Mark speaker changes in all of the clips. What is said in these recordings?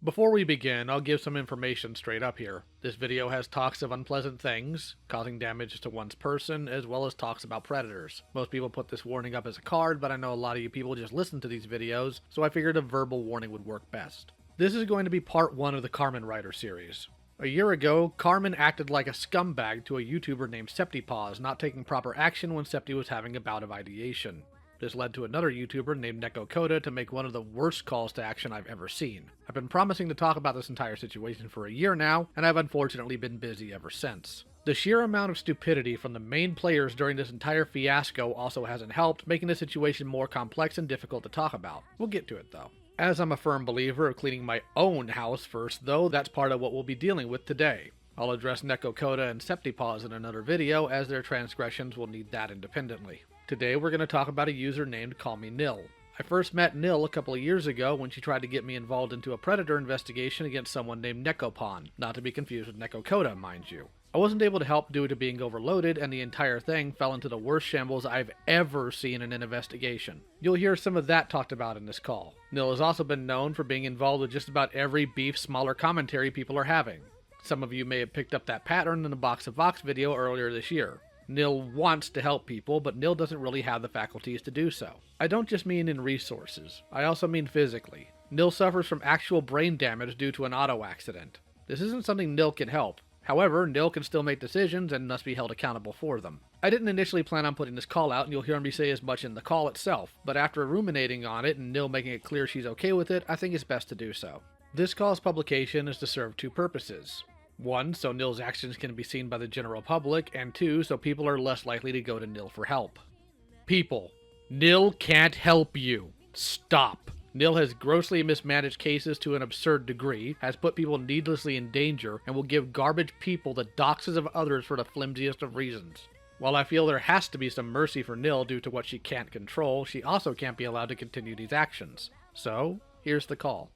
Speaker 1: Before we begin, I'll give some information straight up here. This video has talks of unpleasant things, causing damage to one's person, as well as talks about predators. Most people put this warning up as a card, but I know a lot of you people just listen to these videos, so I figured a verbal warning would work best. This is going to be part 1 of the Carmen Writer series. A year ago, Carmen acted like a scumbag to a YouTuber named Septipaws, not taking proper action when Septi was having a bout of ideation. This led to another YouTuber named Nekokoda to make one of the worst calls to action I've ever seen. I've been promising to talk about this entire situation for a year now, and I've unfortunately been busy ever since. The sheer amount of stupidity from the main players during this entire fiasco also hasn't helped, making the situation more complex and difficult to talk about. We'll get to it though. As I'm a firm believer of cleaning my own house first though, that's part of what we'll be dealing with today. I'll address Nekokoda and Septipaws in another video, as their transgressions will need that independently. Today we're going to talk about a user named CallMeNil. I first met Nil a couple of years ago when she tried to get me involved into a predator investigation against someone named Nekopon, not to be confused with Nekokoda, mind you. I wasn't able to help due to being overloaded, and the entire thing fell into the worst shambles I've ever seen in an investigation. You'll hear some of that talked about in this call. Nil has also been known for being involved with just about every beef smaller commentary people are having. Some of you may have picked up that pattern in the Box of Vox video earlier this year. Nil wants to help people, but Nil doesn't really have the faculties to do so. I don't just mean in resources, I also mean physically. Nil suffers from actual brain damage due to an auto accident. This isn't something Nil can help. However, Nil can still make decisions and must be held accountable for them. I didn't initially plan on putting this call out, and you'll hear me say as much in the call itself, but after ruminating on it and Nil making it clear she's okay with it, I think it's best to do so. This call's publication is to serve two purposes. 1, so Nil's actions can be seen by the general public, and 2, so people are less likely to go to Nil for help. People, Nil can't help you. Stop. Nil has grossly mismanaged cases to an absurd degree, has put people needlessly in danger, and will give garbage people the doxes of others for the flimsiest of reasons. While I feel there has to be some mercy for Nil due to what she can't control, she also can't be allowed to continue these actions. So, here's the call.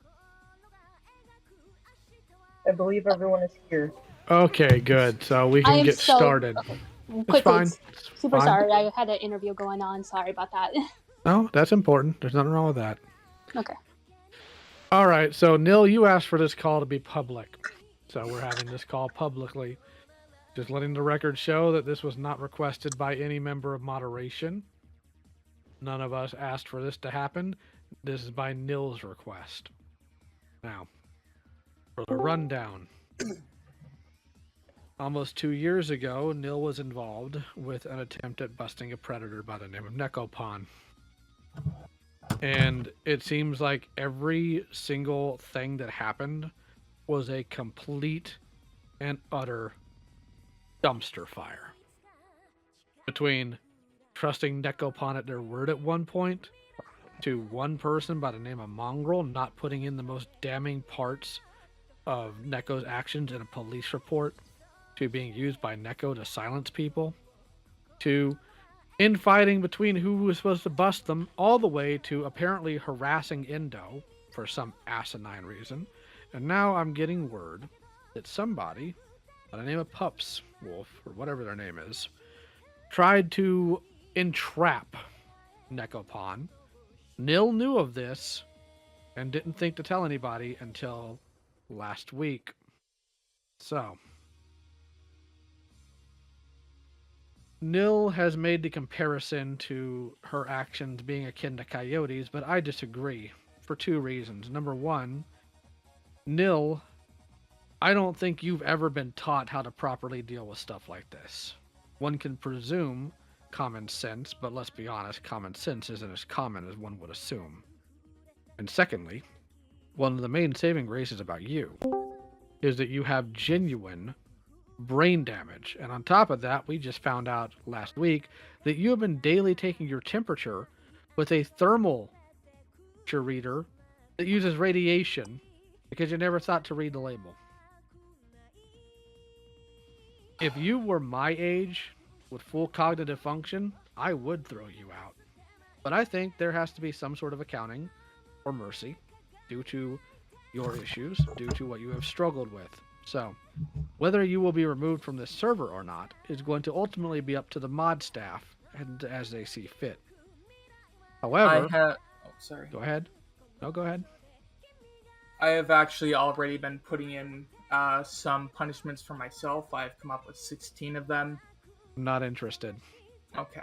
Speaker 2: I believe everyone is here.
Speaker 1: Okay, good. So we can get started.
Speaker 3: Quickly,
Speaker 1: It's fine.
Speaker 3: Super
Speaker 1: Fine.
Speaker 3: sorry. I had an interview going on. Sorry about that.
Speaker 1: No, that's important. There's nothing wrong with that.
Speaker 3: Okay.
Speaker 1: All right. So, Nil, you asked for this call to be public. So we're having this call publicly. Just letting the record show that this was not requested by any member of moderation. None of us asked for this to happen. This is by Nil's request. Now, for the rundown. Almost 2 years ago, Nil was involved with an attempt at busting a predator by the name of Nekopon. And it seems like every single thing that happened was a complete and utter dumpster fire. Between trusting Nekopon at their word at one point, to one person by the name of Mongrel not putting in the most damning parts of Neko's actions in a police report, to being used by Neko to silence people, to infighting between who was supposed to bust them, all the way to apparently harassing Indo for some asinine reason. And now I'm getting word that somebody by the name of Pups Wolf, or whatever their name is, tried to entrap Nekopon. Nil knew of this and didn't think to tell anybody until last week. So, Nil has made the comparison to her actions being akin to coyotes, but I disagree for 2 reasons. Number 1, Nil, I don't think you've ever been taught how to properly deal with stuff like this. One can presume common sense, but let's be honest, common sense isn't as common as one would assume. And secondly, one of the main saving graces about you is that you have genuine brain damage. And on top of that, we just found out last week that you have been daily taking your temperature with a thermal temperature reader that uses radiation because you never thought to read the label. If you were my age with full cognitive function, I would throw you out. But I think there has to be some sort of accounting or mercy due to your issues, due to what you have struggled with. So, whether you will be removed from this server or not is going to ultimately be up to the mod staff and as they see fit. However,
Speaker 4: Oh, sorry.
Speaker 1: Go ahead. No, go ahead.
Speaker 4: I have actually already been putting in some punishments for myself. I've come up with 16 of them.
Speaker 1: Not interested.
Speaker 4: Okay.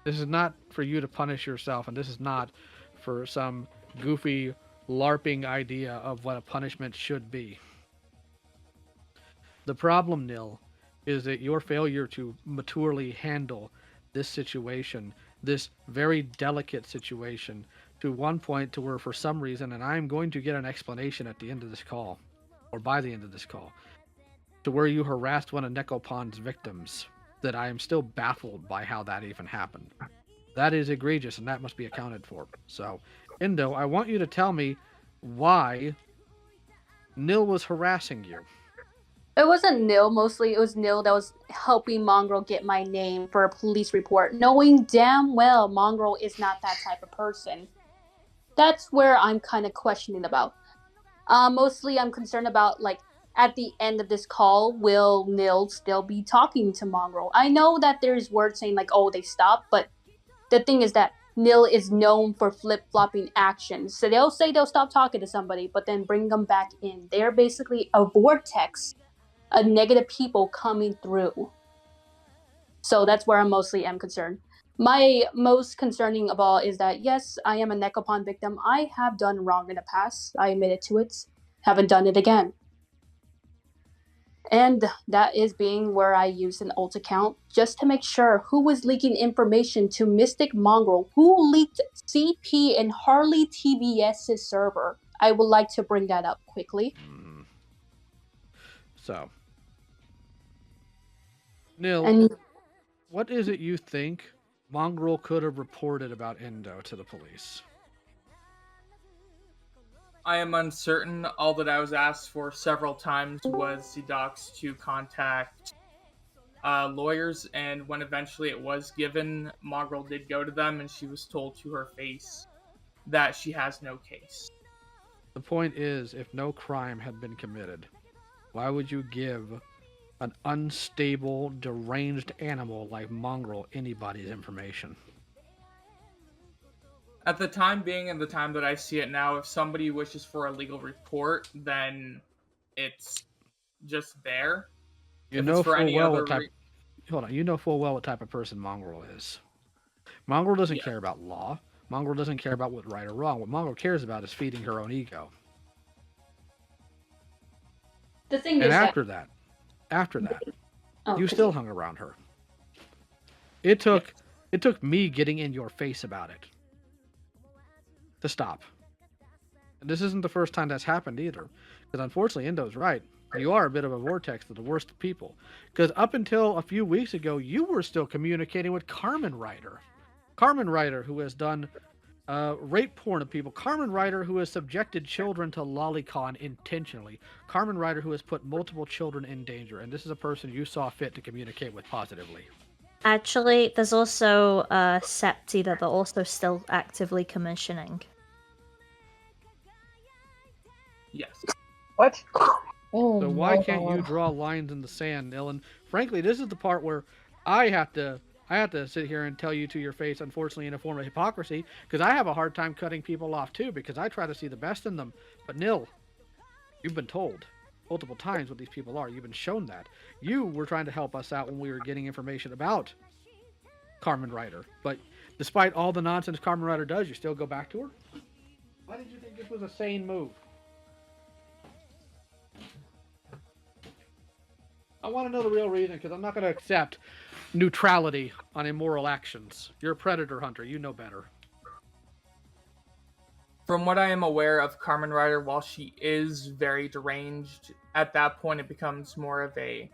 Speaker 1: This is not for you to punish yourself, and this is not for some goofy LARPing idea of what a punishment should be. The problem, Nil, is that your failure to maturely handle this situation, this very delicate situation, to one point to where for some reason, and I'm going to get an explanation at the end of this call, or by the end of this call, to where you harassed one of Nekopon's victims, that I am still baffled by how that even happened. That is egregious, and that must be accounted for. So, Indo, I want you to tell me why Nil was harassing you.
Speaker 3: It wasn't Nil mostly. It was Nil that was helping Mongrel get my name for a police report, knowing damn well Mongrel is not that type of person. That's where I'm kind of questioning about. Mostly I'm concerned about, like, at the end of this call, will Nil still be talking to Mongrel? I know that there's words saying, like, oh, they stopped, but the thing is that Nil is known for flip-flopping actions. So they'll say they'll stop talking to somebody, but then bring them back in. They're basically a vortex of negative people coming through. So that's where I mostly am concerned. My most concerning of all is that, yes, I am a Nekopon victim. I have done wrong in the past. I admitted to it. Haven't done it again. And that is being where I used an alt account just to make sure who was leaking information to Mystic Mongrel, who leaked CP and Harley TBS's server. I would like to bring that up quickly.
Speaker 1: So, Nil,
Speaker 3: And
Speaker 1: what is it you think Mongrel could have reported about Indo to the police?
Speaker 4: I am uncertain. All that I was asked for several times was the docs to contact lawyers, and when eventually it was given, Mongrel did go to them, and she was told to her face that she has no case.
Speaker 1: The point is, if no crime had been committed, why would you give an unstable, deranged animal like Mongrel anybody's information?
Speaker 4: At the time being and the time that I see it now, if somebody wishes for a legal report, then it's just there.
Speaker 1: You
Speaker 4: If
Speaker 1: know
Speaker 4: it's for
Speaker 1: full
Speaker 4: any
Speaker 1: well
Speaker 4: other
Speaker 1: what type. Hold on. You know full well what type of person Mongrel is. Mongrel doesn't
Speaker 4: Yeah.
Speaker 1: care about law. Mongrel doesn't care about what's right or wrong. What Mongrel cares about is feeding her own ego.
Speaker 3: the thing
Speaker 1: And
Speaker 3: is
Speaker 1: after that, you still hung around her. It took me getting in your face about it to stop. And this isn't the first time that's happened either. Because unfortunately, Indo's right. You are a bit of a vortex of the worst people. Because up until a few weeks ago, you were still communicating with Carmen Ryder. Carmen Ryder, who has done rape porn of people. Carmen Ryder, who has subjected children to lolicon intentionally. Carmen Ryder, who has put multiple children in danger. And this is a person you saw fit to communicate with positively.
Speaker 5: Actually, there's also Septi that they're also still actively commissioning.
Speaker 4: Yes.
Speaker 2: What? Oh,
Speaker 1: So why
Speaker 2: no.
Speaker 1: can't you draw lines in the sand, Ellen? Frankly, this is the part where I have to sit here and tell you to your face, unfortunately, in a form of hypocrisy, because I have a hard time cutting people off too, because I try to see the best in them. But Nil, you've been told multiple times what these people are. You've been shown that. You were trying to help us out when we were getting information about Carmen Ryder. But despite all the nonsense Carmen Ryder does, you still go back to her? Why did you think this was a sane move? I want to know the real reason, because I'm not going to accept neutrality on immoral actions. You're a predator hunter. You know better.
Speaker 4: From what I am aware of Carmen Ryder, while she is very deranged, at that point it becomes more of a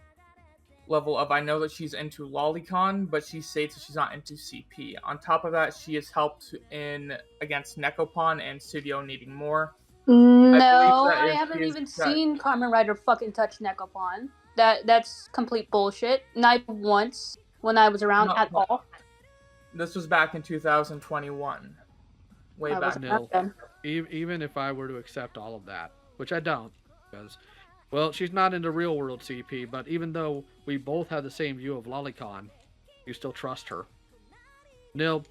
Speaker 4: level of, I know that she's into lolicon, but she states that she's not into CP. On top of that, she has helped in against Nekopon and Studio Needing More.
Speaker 3: No,
Speaker 4: that
Speaker 3: I
Speaker 4: if
Speaker 3: haven't
Speaker 4: he is
Speaker 3: even
Speaker 4: correct-
Speaker 3: seen Carmen Ryder fucking touch Nekopon. That's complete bullshit. Not once when I was around
Speaker 4: No,
Speaker 3: at
Speaker 4: no.
Speaker 3: all.
Speaker 4: This was back in 2021. Way
Speaker 3: I
Speaker 4: back.
Speaker 3: wasn't
Speaker 1: No.
Speaker 3: at them.
Speaker 1: Even if I were to accept all of that, which I don't, because, well, she's not into real world CP, but even though we both have the same view of lolicon, you still trust her. Nil,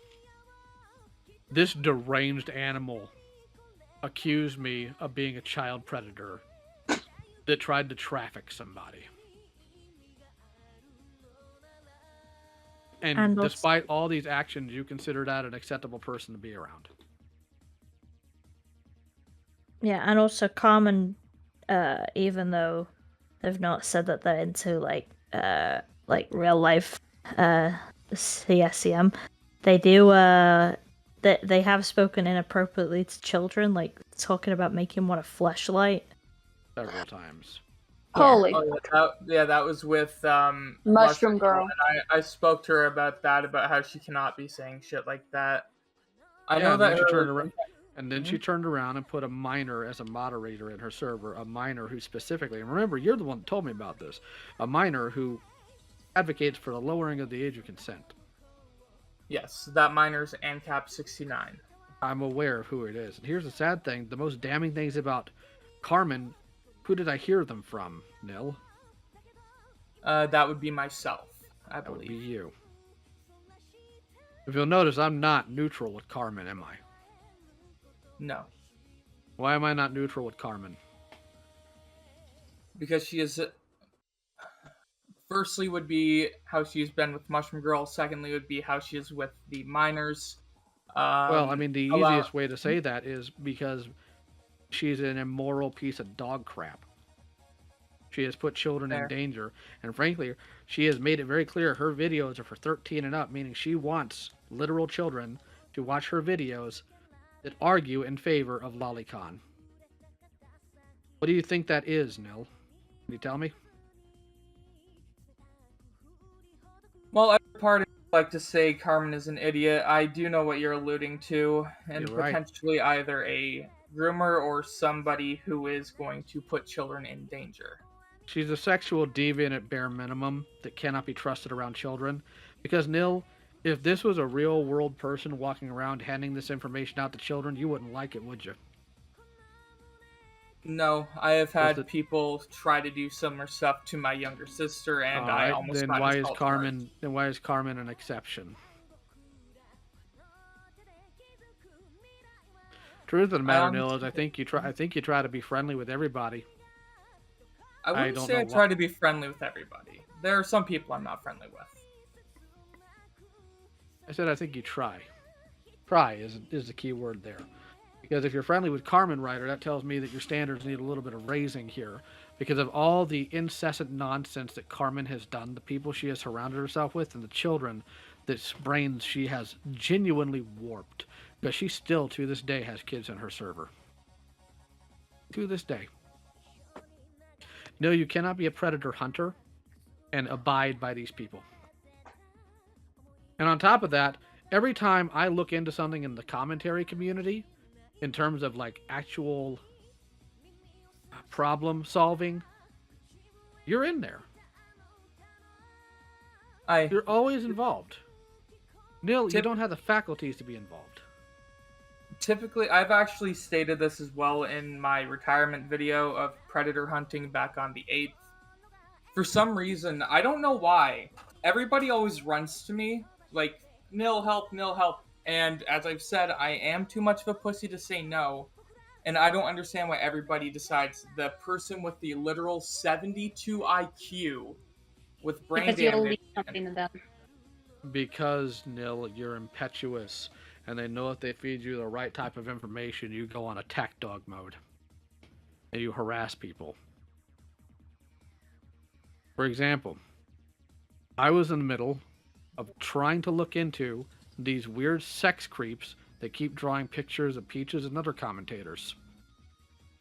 Speaker 1: this deranged animal accused me of being a child predator that tried to traffic somebody. And
Speaker 5: And also,
Speaker 1: despite all these actions, you consider that an acceptable person to be around.
Speaker 5: yeah, and also Carmen, even though they've not said that they're into like real life CSCM, they do they have spoken inappropriately to children, like talking about making one a fleshlight.
Speaker 1: Several times.
Speaker 3: Holy
Speaker 4: Oh, that was with
Speaker 3: Mushroom Girl.
Speaker 4: and I spoke to her about that, about how she cannot be saying shit like that. I
Speaker 1: Yeah,
Speaker 4: know
Speaker 1: and
Speaker 4: that
Speaker 1: then she
Speaker 4: her.
Speaker 1: turned around. And then she
Speaker 4: Mhm.
Speaker 1: turned around and put a minor as a moderator in her server, a minor who specifically, and remember, you're the one that told me about this, a minor who advocates for the lowering of the age of consent.
Speaker 4: Yes, that minor's ANCAP 69.
Speaker 1: I'm aware of who it is. And here's the sad thing, the most damning things about Carmen, who did I hear them from, Nil?
Speaker 4: That would be myself, I
Speaker 1: That would be
Speaker 4: believe.
Speaker 1: you. If you'll notice, I'm not neutral with Carmen, am I?
Speaker 4: No,
Speaker 1: Why am I not neutral with Carmen?
Speaker 4: because she is. Firstly, would be how she's been with Mushroom Girl. Secondly, would be how she is with the minors.
Speaker 1: Well, I mean, the
Speaker 4: Allow.
Speaker 1: easiest way to say that is because she's an immoral piece of dog crap. She has put children in
Speaker 4: There.
Speaker 1: danger, and frankly, she has made it very clear her videos are for 13 and up, meaning she wants literal children to watch her videos that argue in favor of Lolicon. What do you think that is, Nil? Can you tell me?
Speaker 4: Well, every party would like to say Carmen is an idiot. I do know what you're alluding to, and
Speaker 1: You're right.
Speaker 4: potentially either a groomer or somebody who is going to put children in danger.
Speaker 1: She's a sexual deviant at bare minimum that cannot be trusted around children. Because, Nil, if this was a real world person walking around handing this information out to children, you wouldn't like it, would you?
Speaker 4: No, I have
Speaker 1: Was
Speaker 4: had
Speaker 1: it-
Speaker 4: people try to do similar stuff to my younger sister, and I
Speaker 1: Alright,
Speaker 4: almost
Speaker 1: then
Speaker 4: got
Speaker 1: why is
Speaker 4: assault
Speaker 1: Carmen
Speaker 4: charged.
Speaker 1: then why is Carmen an exception? Truth of the matter, Nil, is I think you try to be friendly with everybody.
Speaker 4: I wouldn't
Speaker 1: don't
Speaker 4: say I
Speaker 1: know
Speaker 4: try to be friendly with everybody. There are some people I'm not friendly with.
Speaker 1: I said I think you try. Try is the key word there. Because if you're friendly with Carmen Ryder, that tells me that your standards need a little bit of raising here. Because of all the incessant nonsense that Carmen has done, the people she has surrounded herself with, and the children that brains she has genuinely warped. Because she still, to this day, has kids in her server. To this day. No, you cannot be a predator hunter and abide by these people. And on top of that, every time I look into something in the commentary community, in terms of like actual problem solving, you're in there. You're always involved. Nil, you don't have the faculties to be involved.
Speaker 4: Typically, I've actually stated this as well in my retirement video of predator hunting back on the 8th. For some reason, I don't know why, everybody always runs to me, like, Nil help, Nil help. And as I've said, I am too much of a pussy to say no. And I don't understand why everybody decides the person with the literal 72 IQ with brain
Speaker 3: Because you'll
Speaker 4: damage.
Speaker 3: leave something to them.
Speaker 1: Because, Nil, you're impetuous, and they know if they feed you the right type of information, you go on attack dog mode. And you harass people. For example, I was in the middle of trying to look into these weird sex creeps that keep drawing pictures of Peaches and other commentators.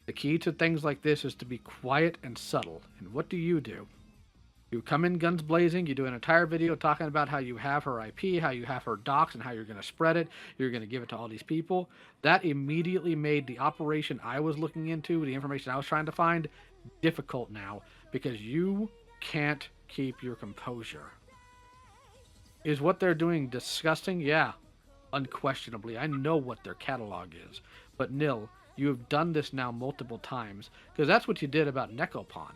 Speaker 1: The key to things like this is to be quiet and subtle. And what do? You come in guns blazing, you do an entire video talking about how you have her IP, how you have her docs, and how you're going to spread it, you're going to give it to all these people. That immediately made the operation I was looking into, the information I was trying to find, difficult now, because you can't keep your composure. Is what they're doing disgusting? Yeah, unquestionably. I know what their catalog is. But Nil, you have done this now multiple times, because that's what you did about Necopon.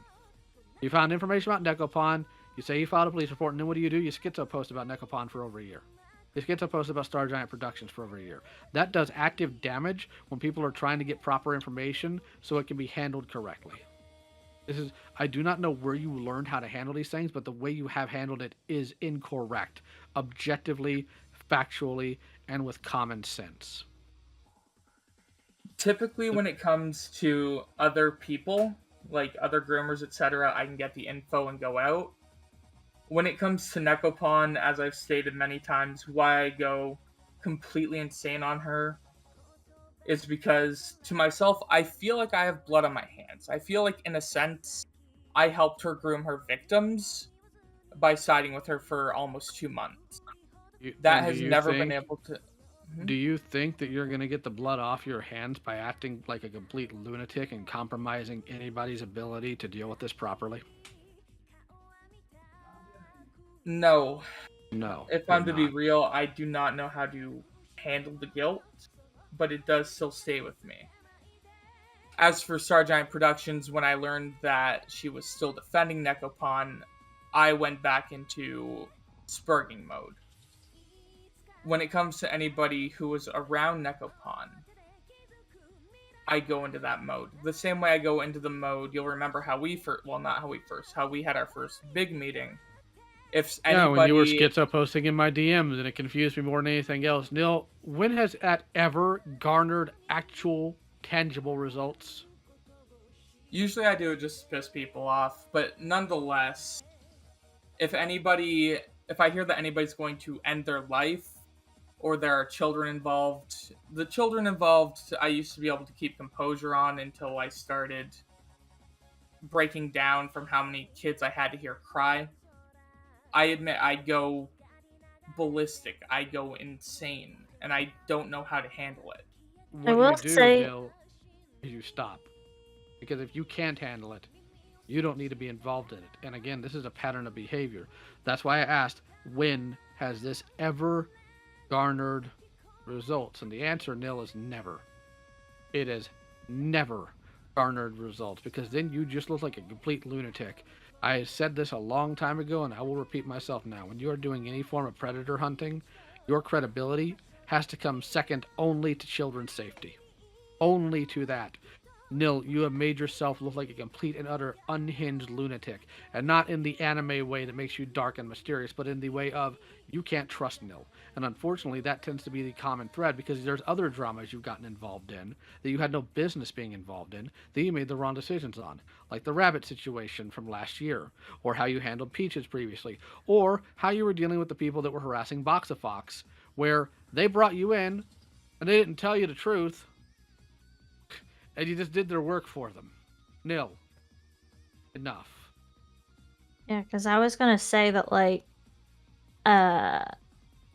Speaker 1: You found information about Necopon, you say you filed a police report, and then what do? You schizo post about Necopon for over a year. This gets posted about Star Giant Productions for over a year. That does active damage when people are trying to get proper information so it can be handled correctly. I do not know where you learned how to handle these things, but the way you have handled it is incorrect, objectively, factually, and with common sense.
Speaker 4: Typically, when it comes to other people, like other groomers, etc., I can get the info and go out. When it comes to Nekopon, as I've stated many times, why I go completely insane on her is because, to myself, I feel like I have blood on my hands. I feel like, in a sense, I helped her groom her victims by siding with her for almost 2 months. That has never been able to...
Speaker 1: Do you think that you're going to get the blood off your hands by acting like a complete lunatic and compromising anybody's ability to deal with this properly?
Speaker 4: No.
Speaker 1: No.
Speaker 4: If I'm to be real, I do not know how to handle the guilt, but it does still stay with me. As for Star Giant Productions, when I learned that she was still defending Nekopon, I went back into spurging mode. When it comes to anybody who was around Nekopon, I go into that mode. The same way I go into the mode, you'll remember how we had our first big meeting. If anybody...
Speaker 1: Yeah, when you were schizo posting in my DMs, and it confused me more than anything else. Nil, when has that ever garnered actual, tangible results?
Speaker 4: Usually I do it just to piss people off, but nonetheless, if I hear that anybody's going to end their life, or there are children involved, the children involved I used to be able to keep composure on until I started breaking down from how many kids I had to hear cry. I admit I go ballistic, I go insane, and I don't know how to handle it.
Speaker 1: What you do, Bill, is you stop. Because if you can't handle it, you don't need to be involved in it. And again, this is a pattern of behavior. That's why I asked, when has this ever garnered results? And the answer, Nil, is never. It has never garnered results, because then you just look like a complete lunatic. I said this a long time ago, and I will repeat myself now. When you are doing any form of predator hunting, your credibility has to come second only to children's safety. Only to that. Nil, you have made yourself look like a complete and utter unhinged lunatic. And not in the anime way that makes you dark and mysterious, but in the way of, you can't trust Nil. And unfortunately, that tends to be the common thread, because there's other dramas you've gotten involved in that you had no business being involved in, that you made the wrong decisions on. Like the rabbit situation from last year, or how you handled Peaches previously, or how you were dealing with the people that were harassing Boxafox, where they brought you in, and they didn't tell you the truth, and you just did their work for them. Nil. Enough.
Speaker 5: Yeah, because I was gonna say that, like, I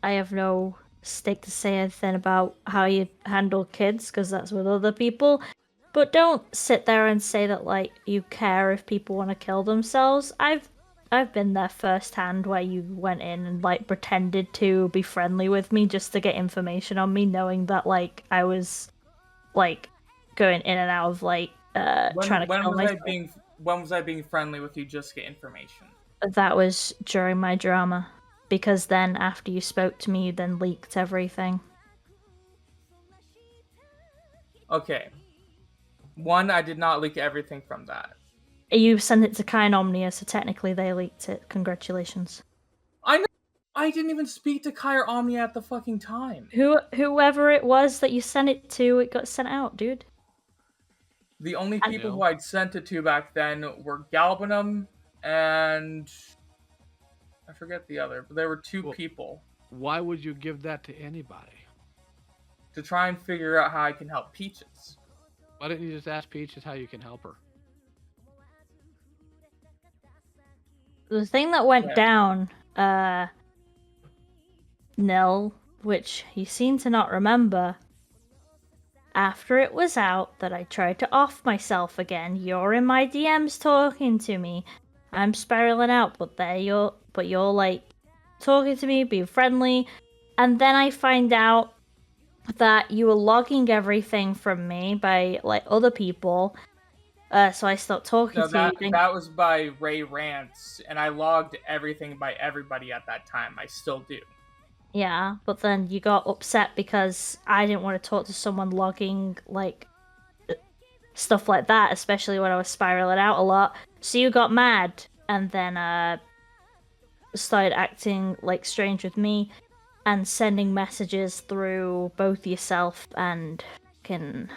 Speaker 5: have no stake to say anything about how you handle kids, because that's with other people. But don't sit there and say that, like, you care if people want to kill themselves. I've been there firsthand, where you went in and, like, pretended to be friendly with me just to get information on me, knowing that, like, I was, like, going in and out of, like, trying to kill myself.
Speaker 4: When was I being friendly with you just to get information?
Speaker 5: That was during my drama. Because then, after you spoke to me, you then leaked everything.
Speaker 4: Okay. One, I did not leak everything from that.
Speaker 5: You sent it to Kind Omnia, so technically they leaked it. Congratulations.
Speaker 4: I know. I didn't even speak to Kai or Omnia at the fucking time.
Speaker 5: Whoever it was that you sent it to, it got sent out, dude.
Speaker 4: The only people who I'd sent it to back then were Galbanum and... I forget the other, but there were two people.
Speaker 1: Why would you give that to anybody?
Speaker 4: To try and figure out how I can help Peaches.
Speaker 1: Why didn't you just ask Peaches how you can help her?
Speaker 5: The thing that went down, Nil, which you seem to not remember, after it was out that I tried to off myself again, you're in my DMs talking to me. I'm spiraling out, but you're like talking to me, being friendly, and then I find out that you were logging everything from me by, like, other people. So I stopped talking to you.
Speaker 4: That was by Ray Rants, and I logged everything by everybody at that time. I still do.
Speaker 5: Yeah, but then you got upset because I didn't want to talk to someone logging, like, stuff like that, especially when I was spiraling out a lot. So you got mad, and then, started acting, like, strange with me, and sending messages through both yourself and fucking...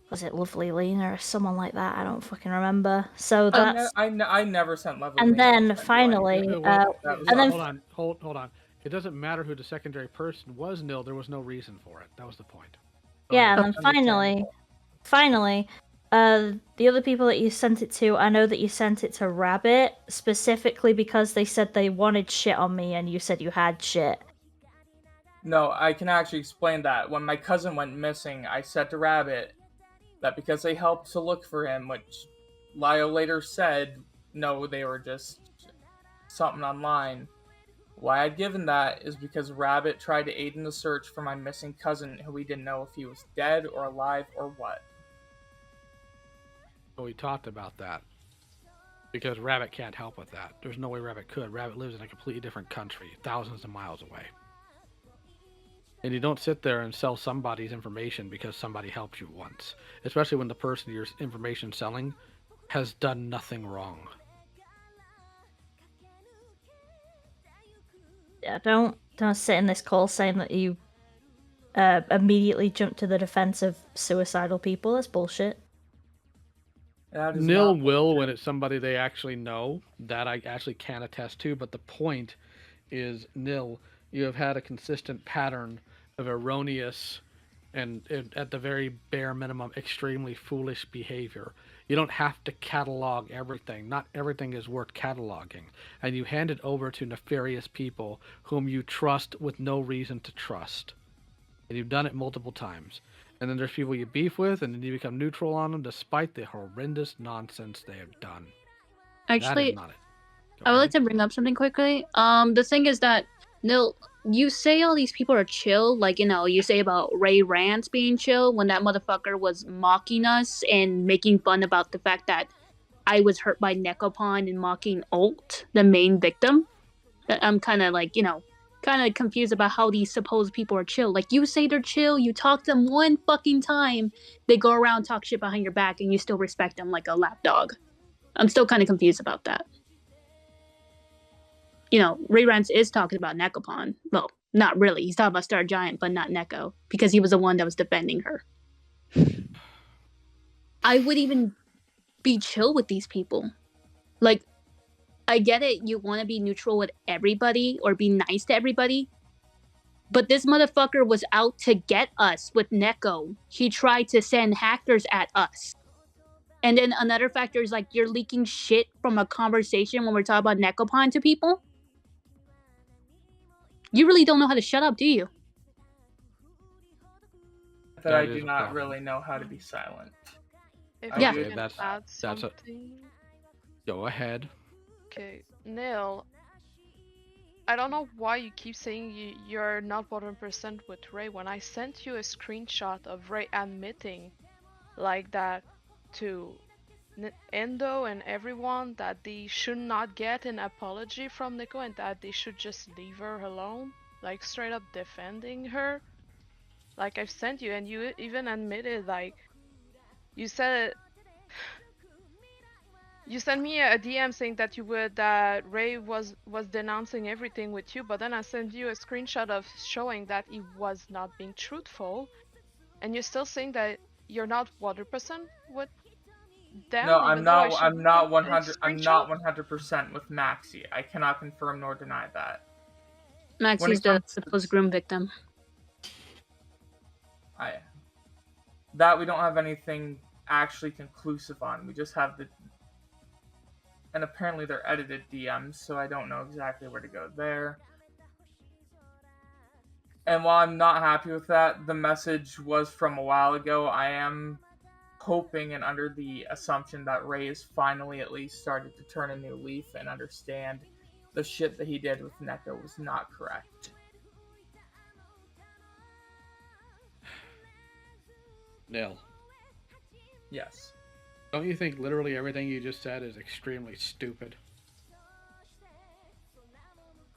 Speaker 5: Was it Lovely Lena or someone like that? I don't fucking remember. So that's...
Speaker 4: I never sent Lovely
Speaker 5: And
Speaker 4: Lena to
Speaker 5: then,
Speaker 4: send you
Speaker 5: finally,
Speaker 4: anything.
Speaker 1: Well,
Speaker 4: That was
Speaker 5: and then
Speaker 1: hold on, hold on. It doesn't matter who the secondary person was, Nil. There was no reason for it. That was the point. Go
Speaker 5: yeah,
Speaker 1: ahead.
Speaker 5: and then finally, the other people that you sent it to, I know that you sent it to Rabbit specifically because they said they wanted shit on me, and you said you had shit.
Speaker 4: No, I can actually explain that. When my cousin went missing, I said to Rabbit that because they helped to look for him, which Lyle later said, no, they were just something online. Why I'd given that is because Rabbit tried to aid in the search for my missing cousin, who we didn't know if he was dead or alive or what.
Speaker 1: But we talked about that because Rabbit can't help with that. There's no way Rabbit could. Rabbit lives in a completely different country, thousands of miles away. And you don't sit there and sell somebody's information because somebody helped you once, especially when the person your information selling has done nothing wrong.
Speaker 5: Yeah, don't sit in this call saying that you immediately jump to the defense of suicidal people. That's bullshit.
Speaker 1: Nil will when it's somebody they actually know. That I actually can attest to. But the point is, Nil, you have had a consistent pattern of erroneous and, at the very bare minimum, extremely foolish behavior. You don't have to catalog everything. Not everything is worth cataloging. And you hand it over to nefarious people whom you trust with no reason to trust. And you've done it multiple times. And then there's people you beef with, and then you become neutral on them despite the horrendous nonsense they have done.
Speaker 3: Actually,
Speaker 1: that is not it.
Speaker 3: I would like to bring up something quickly. The thing is that, Nil, you say all these people are chill, like, you say about Ray Rance being chill when that motherfucker was mocking us and making fun about the fact that I was hurt by Necopon and mocking Ult, the main victim. I'm kind of like, kind of confused about how these supposed people are chill. Like, you say they're chill, you talk to them one fucking time, they go around talk shit behind your back, and you still respect them like a lapdog. I'm still kind of confused about that. Ray Rance is talking about Necopon. Well, not really. He's talking about Star Giant, but not Neko, because he was the one that was defending her. I would even be chill with these people. Like, I get it, you want to be neutral with everybody or be nice to everybody, but this motherfucker was out to get us with Neko. He tried to send hackers at us. And then another factor is, like, you're leaking shit from a conversation when we're talking about Necopon to people. You really don't know how to shut up, do you?
Speaker 4: That I do not really know how to be silent.
Speaker 6: If
Speaker 3: Yeah.
Speaker 6: I can
Speaker 1: That's
Speaker 6: add
Speaker 1: a-
Speaker 6: something.
Speaker 1: Go ahead.
Speaker 6: Okay, Nil, I don't know why you keep saying you're not 100% with Ray when I sent you a screenshot of Ray admitting like that to Endo and everyone that they should not get an apology from Nico and that they should just leave her alone, like straight up defending her. Like, I've sent you, and you even admitted, like, you said you sent me a DM saying that that Ray was denouncing everything with you, but then I sent you a screenshot of showing that he was not being truthful, and you're still saying that you're not 100% with them.
Speaker 4: No, I'm not 100. I'm not
Speaker 6: Screenshot?
Speaker 4: 100% with Maxie. I cannot confirm nor deny that.
Speaker 3: Maxie's the supposed groom victim.
Speaker 4: That we don't have anything actually conclusive on. We just have and apparently they're edited DMs, so I don't know exactly where to go there. And while I'm not happy with that, the message was from a while ago. I am hoping and under the assumption that Ray has finally at least started to turn a new leaf and understand the shit that he did with Neko was not correct.
Speaker 1: Nil.
Speaker 4: Yes.
Speaker 1: Don't you think literally everything you just said is extremely stupid?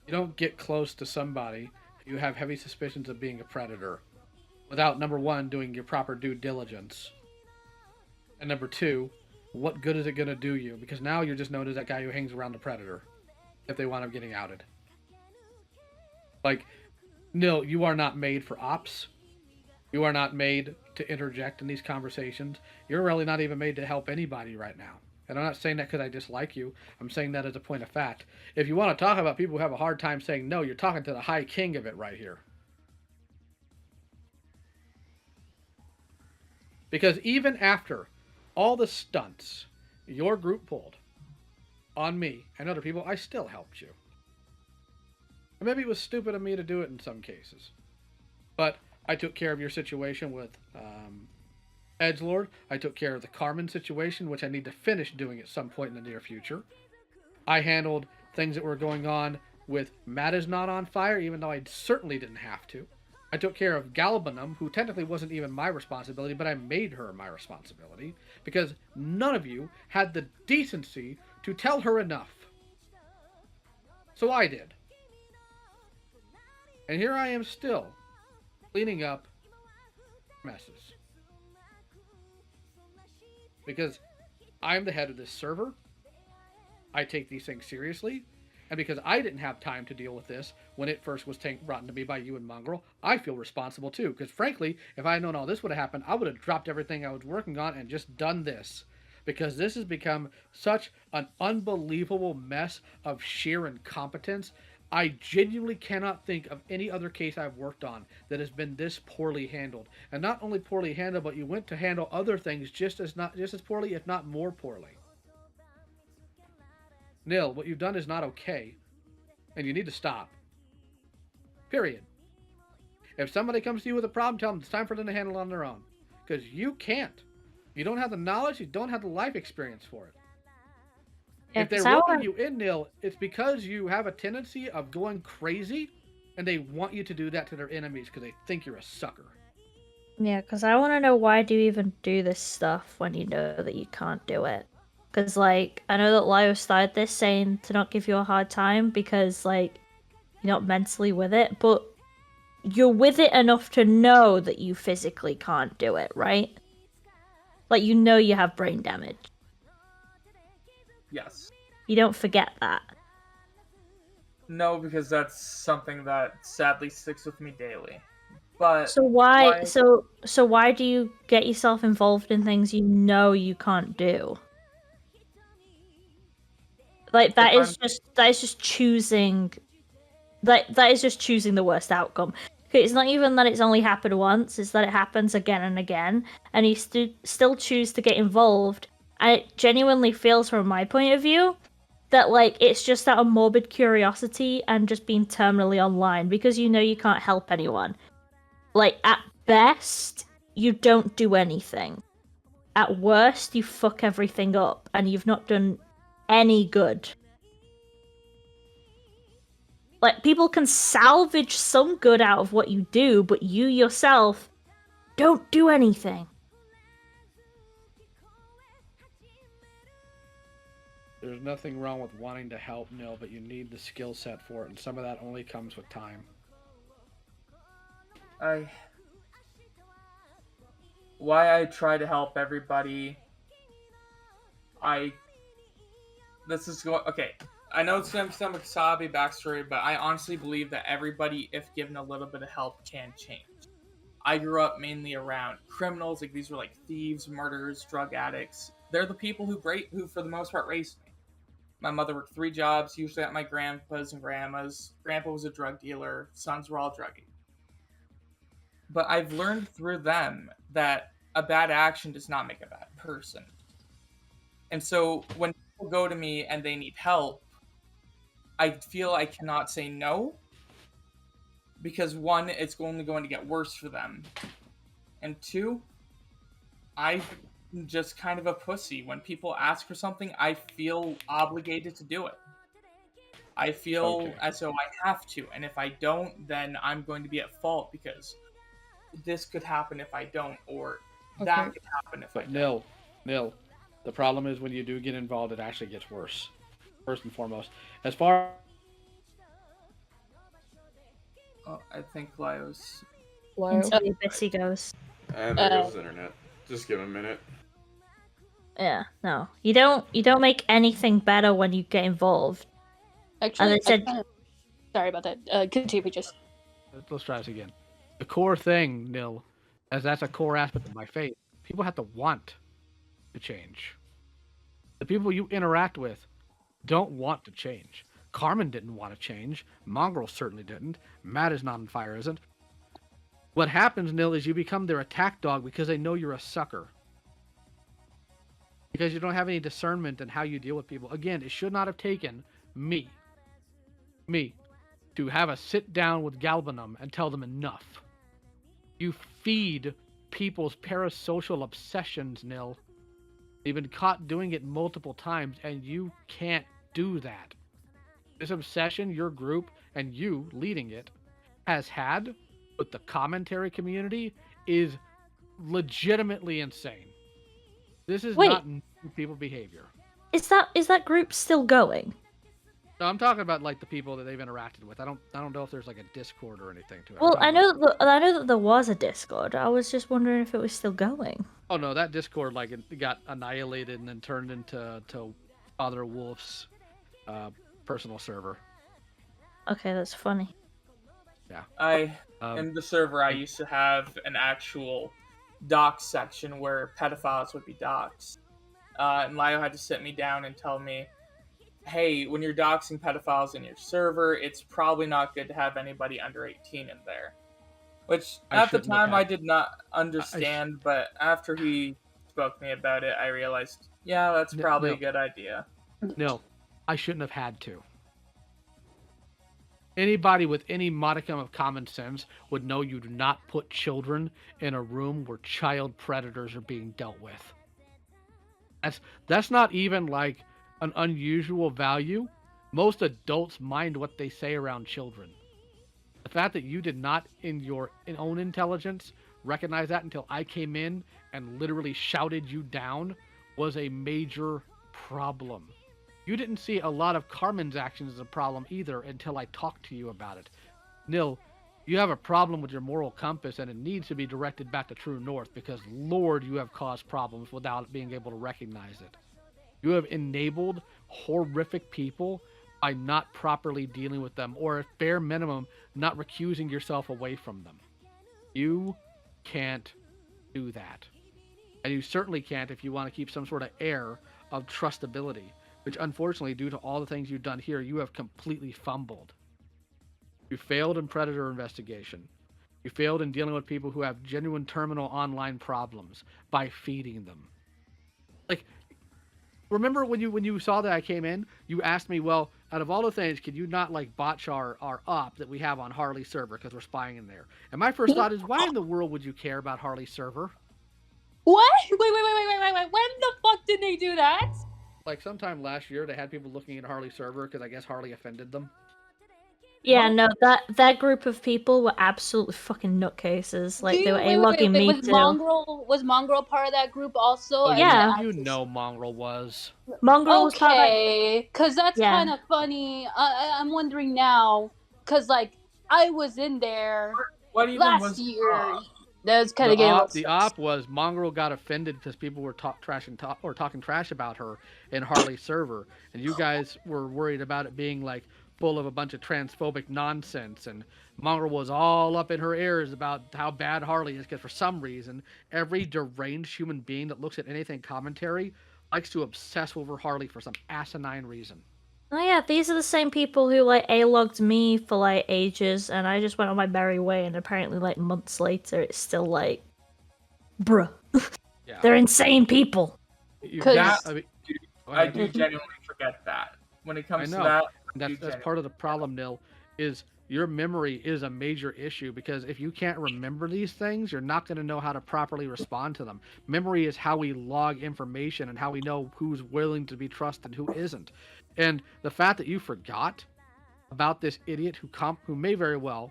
Speaker 1: You don't get close to somebody who you have heavy suspicions of being a predator without, number one, doing your proper due diligence. And number two, what good is it going to do you? Because now you're just known as that guy who hangs around the predator if they wind up getting outed. Like, Nil, you are not made for ops. You are not made to interject in these conversations. You're really not even made to help anybody right now. And I'm not saying that because I dislike you. I'm saying that as a point of fact. If you want to talk about people who have a hard time saying no, you're talking to the high king of it right here. Because even after all the stunts your group pulled on me and other people, I still helped you. And maybe it was stupid of me to do it in some cases. But I took care of your situation with Edgelord. I took care of the Carmen situation, which I need to finish doing at some point in the near future. I handled things that were going on with Matt is not on fire, even though I certainly didn't have to. I took care of Galbanum, who technically wasn't even my responsibility, but I made her my responsibility, because none of you had the decency to tell her enough. So I did. And here I am still, cleaning up messes. Because I'm the head of this server, I take these things seriously, and because I didn't have time to deal with this when it first was brought to me by you and Mongrel, I feel responsible too. Because frankly, if I had known all this would have happened, I would have dropped everything I was working on and just done this. Because this has become such an unbelievable mess of sheer incompetence. I genuinely cannot think of any other case I've worked on that has been this poorly handled. And not only poorly handled, but you went to handle other things just as poorly, if not more poorly. Nil, what you've done is not okay, and you need to stop. Period. If somebody comes to you with a problem, tell them it's time for them to handle it on their own. Because you can't. You don't have the knowledge, you don't have the life experience for it. If they're roping you in, Nil, it's because you have a tendency of going crazy, and they want you to do that to their enemies because they think you're a sucker.
Speaker 5: Yeah, because I want to know, why do you even do this stuff when you know that you can't do it? Because, like, I know that Lio started this saying to not give you a hard time because, like, you're not mentally with it, but you're with it enough to know that you physically can't do it, right? Like, you know you have brain damage.
Speaker 4: Yes.
Speaker 5: You don't forget that.
Speaker 4: No, because that's something that sadly sticks with me daily. But
Speaker 5: so why so why do you get yourself involved in things you know you can't do? Like, that is just choosing that is just choosing the worst outcome. It's not even that it's only happened once, it's that it happens again and again, and you still choose to get involved. And it genuinely feels, from my point of view, that, like, it's just out of morbid curiosity and just being terminally online because you know you can't help anyone. Like, at best, you don't do anything. At worst, you fuck everything up and you've not done any good. Like, people can salvage some good out of what you do, but you yourself don't do anything.
Speaker 1: There's nothing wrong with wanting to help, Nil, but you need the skill set for it, and some of that only comes with time.
Speaker 4: Why I try to help everybody, this is going, okay, I know it's going to sound like a sobby backstory, but I honestly believe that everybody, if given a little bit of help, can change. I grew up mainly around criminals, like these were like thieves, murderers, drug addicts. They're the people who for the most part raised me. My mother worked 3 jobs, usually at my grandpa's and grandma's. Grandpa was a drug dealer, sons were all druggy. But I've learned through them that a bad action does not make a bad person. And so when people go to me and they need help, I feel I cannot say no, because 1, it's only going to get worse for them. And 2, I'm just kind of a pussy. When people ask for something, I feel obligated to do it. I feel as though I have to, and if I don't, then I'm going to be at fault because this could happen if I don't, or that could happen if I don't.
Speaker 1: Nil. The problem is when you do get involved, it actually gets worse. First and foremost, as far
Speaker 4: Oh, I think Lio's.
Speaker 2: Hello?
Speaker 5: Into the abyss he goes.
Speaker 7: And there goes his internet. Just give him a minute.
Speaker 5: Yeah, no. You don't make anything better when you get involved.
Speaker 3: Actually,
Speaker 5: As I said,
Speaker 3: sorry about that. Continue, just.
Speaker 1: Let's try this again. The core thing, Nil, as that's a core aspect of my faith, people have to want to change. The people you interact with don't want to change. Carmen didn't want to change. Mongrel certainly didn't. Matt is not on fire, isn't. What happens, Nil, is you become their attack dog because they know you're a sucker. Because you don't have any discernment in how you deal with people. Again, it should not have taken me, to have a sit down with Galbanum and tell them enough. You feed people's parasocial obsessions, Nil. They've been caught doing it multiple times, and you can't do that. This obsession your group, and you leading it, has had with the commentary community is legitimately insane. This is not people behavior.
Speaker 5: Is that group still going?
Speaker 1: No, I'm talking about like the people that they've interacted with. I don't know if there's like a Discord or anything to it.
Speaker 5: Well, I know that there was a Discord. I was just wondering if it was still going.
Speaker 1: Oh no, that Discord like it got annihilated and then turned into Father Wolf's personal server.
Speaker 5: Okay, that's funny.
Speaker 1: Yeah.
Speaker 4: In the server, I used to have an actual docs section where pedophiles would be doxed. And Lio had to sit me down and tell me, hey, when you're doxing pedophiles in your server, it's probably not good to have anybody under 18 in there. Which, at the time, I did not understand, but after he spoke to me about it, I realized, yeah, that's probably a good idea.
Speaker 1: No, I shouldn't have had to. Anybody with any modicum of common sense would know you do not put children in a room where child predators are being dealt with. That's not even like an unusual value. Most adults mind what they say around children. The fact that you did not, in your own intelligence, recognize that until I came in and literally shouted you down was a major problem. You didn't see a lot of Carmen's actions as a problem either until I talked to you about it. Nil, you have a problem with your moral compass and it needs to be directed back to true north because, Lord, you have caused problems without being able to recognize it. You have enabled horrific people by not properly dealing with them, or at bare minimum, not recusing yourself away from them. You can't do that. And you certainly can't if you want to keep some sort of air of trustability, which unfortunately, due to all the things you've done here, you have completely fumbled. You failed in predator investigation. You failed in dealing with people who have genuine terminal online problems by feeding them. Like, remember when you saw that I came in, you asked me, well, out of all the things, could you not like botch our up that we have on Harley's server because we're spying in there? And my first thought is, why in the world would you care about Harley's server?
Speaker 3: What? Wait. When the fuck did they do that?
Speaker 1: Like sometime last year, they had people looking at Harley's server because I guess Harley offended them.
Speaker 5: Yeah, no, that group of people were absolutely fucking nutcases. Like, they were A-logging me too.
Speaker 3: Was Mongrel part of that group also?
Speaker 1: Oh,
Speaker 5: yeah.
Speaker 1: You know Mongrel was.
Speaker 5: Mongrel was part of that.
Speaker 3: Okay, because that's kind of funny. I'm wondering now, because, like, I was in there last year. That was kind of
Speaker 1: the op was Mongrel got offended because people were talking trash about her in Harley's server, and you guys were worried about it being like full of a bunch of transphobic nonsense, and Mongrel was all up in her ears about how bad Harley is because for some reason every deranged human being that looks at anything commentary likes to obsess over Harley for some asinine reason.
Speaker 5: Oh yeah, these are the same people who like A-logged me for like ages, and I just went on my merry way, and apparently like months later it's still like, bruh. Yeah. They're insane people.
Speaker 4: I do genuinely forget that. When it comes to that,
Speaker 1: that's part of the problem, Nil, is your memory is a major issue, because if you can't remember these things, you're not going to know how to properly respond to them. Memory is how we log information and how we know who's willing to be trusted and who isn't. And the fact that you forgot about this idiot who may very well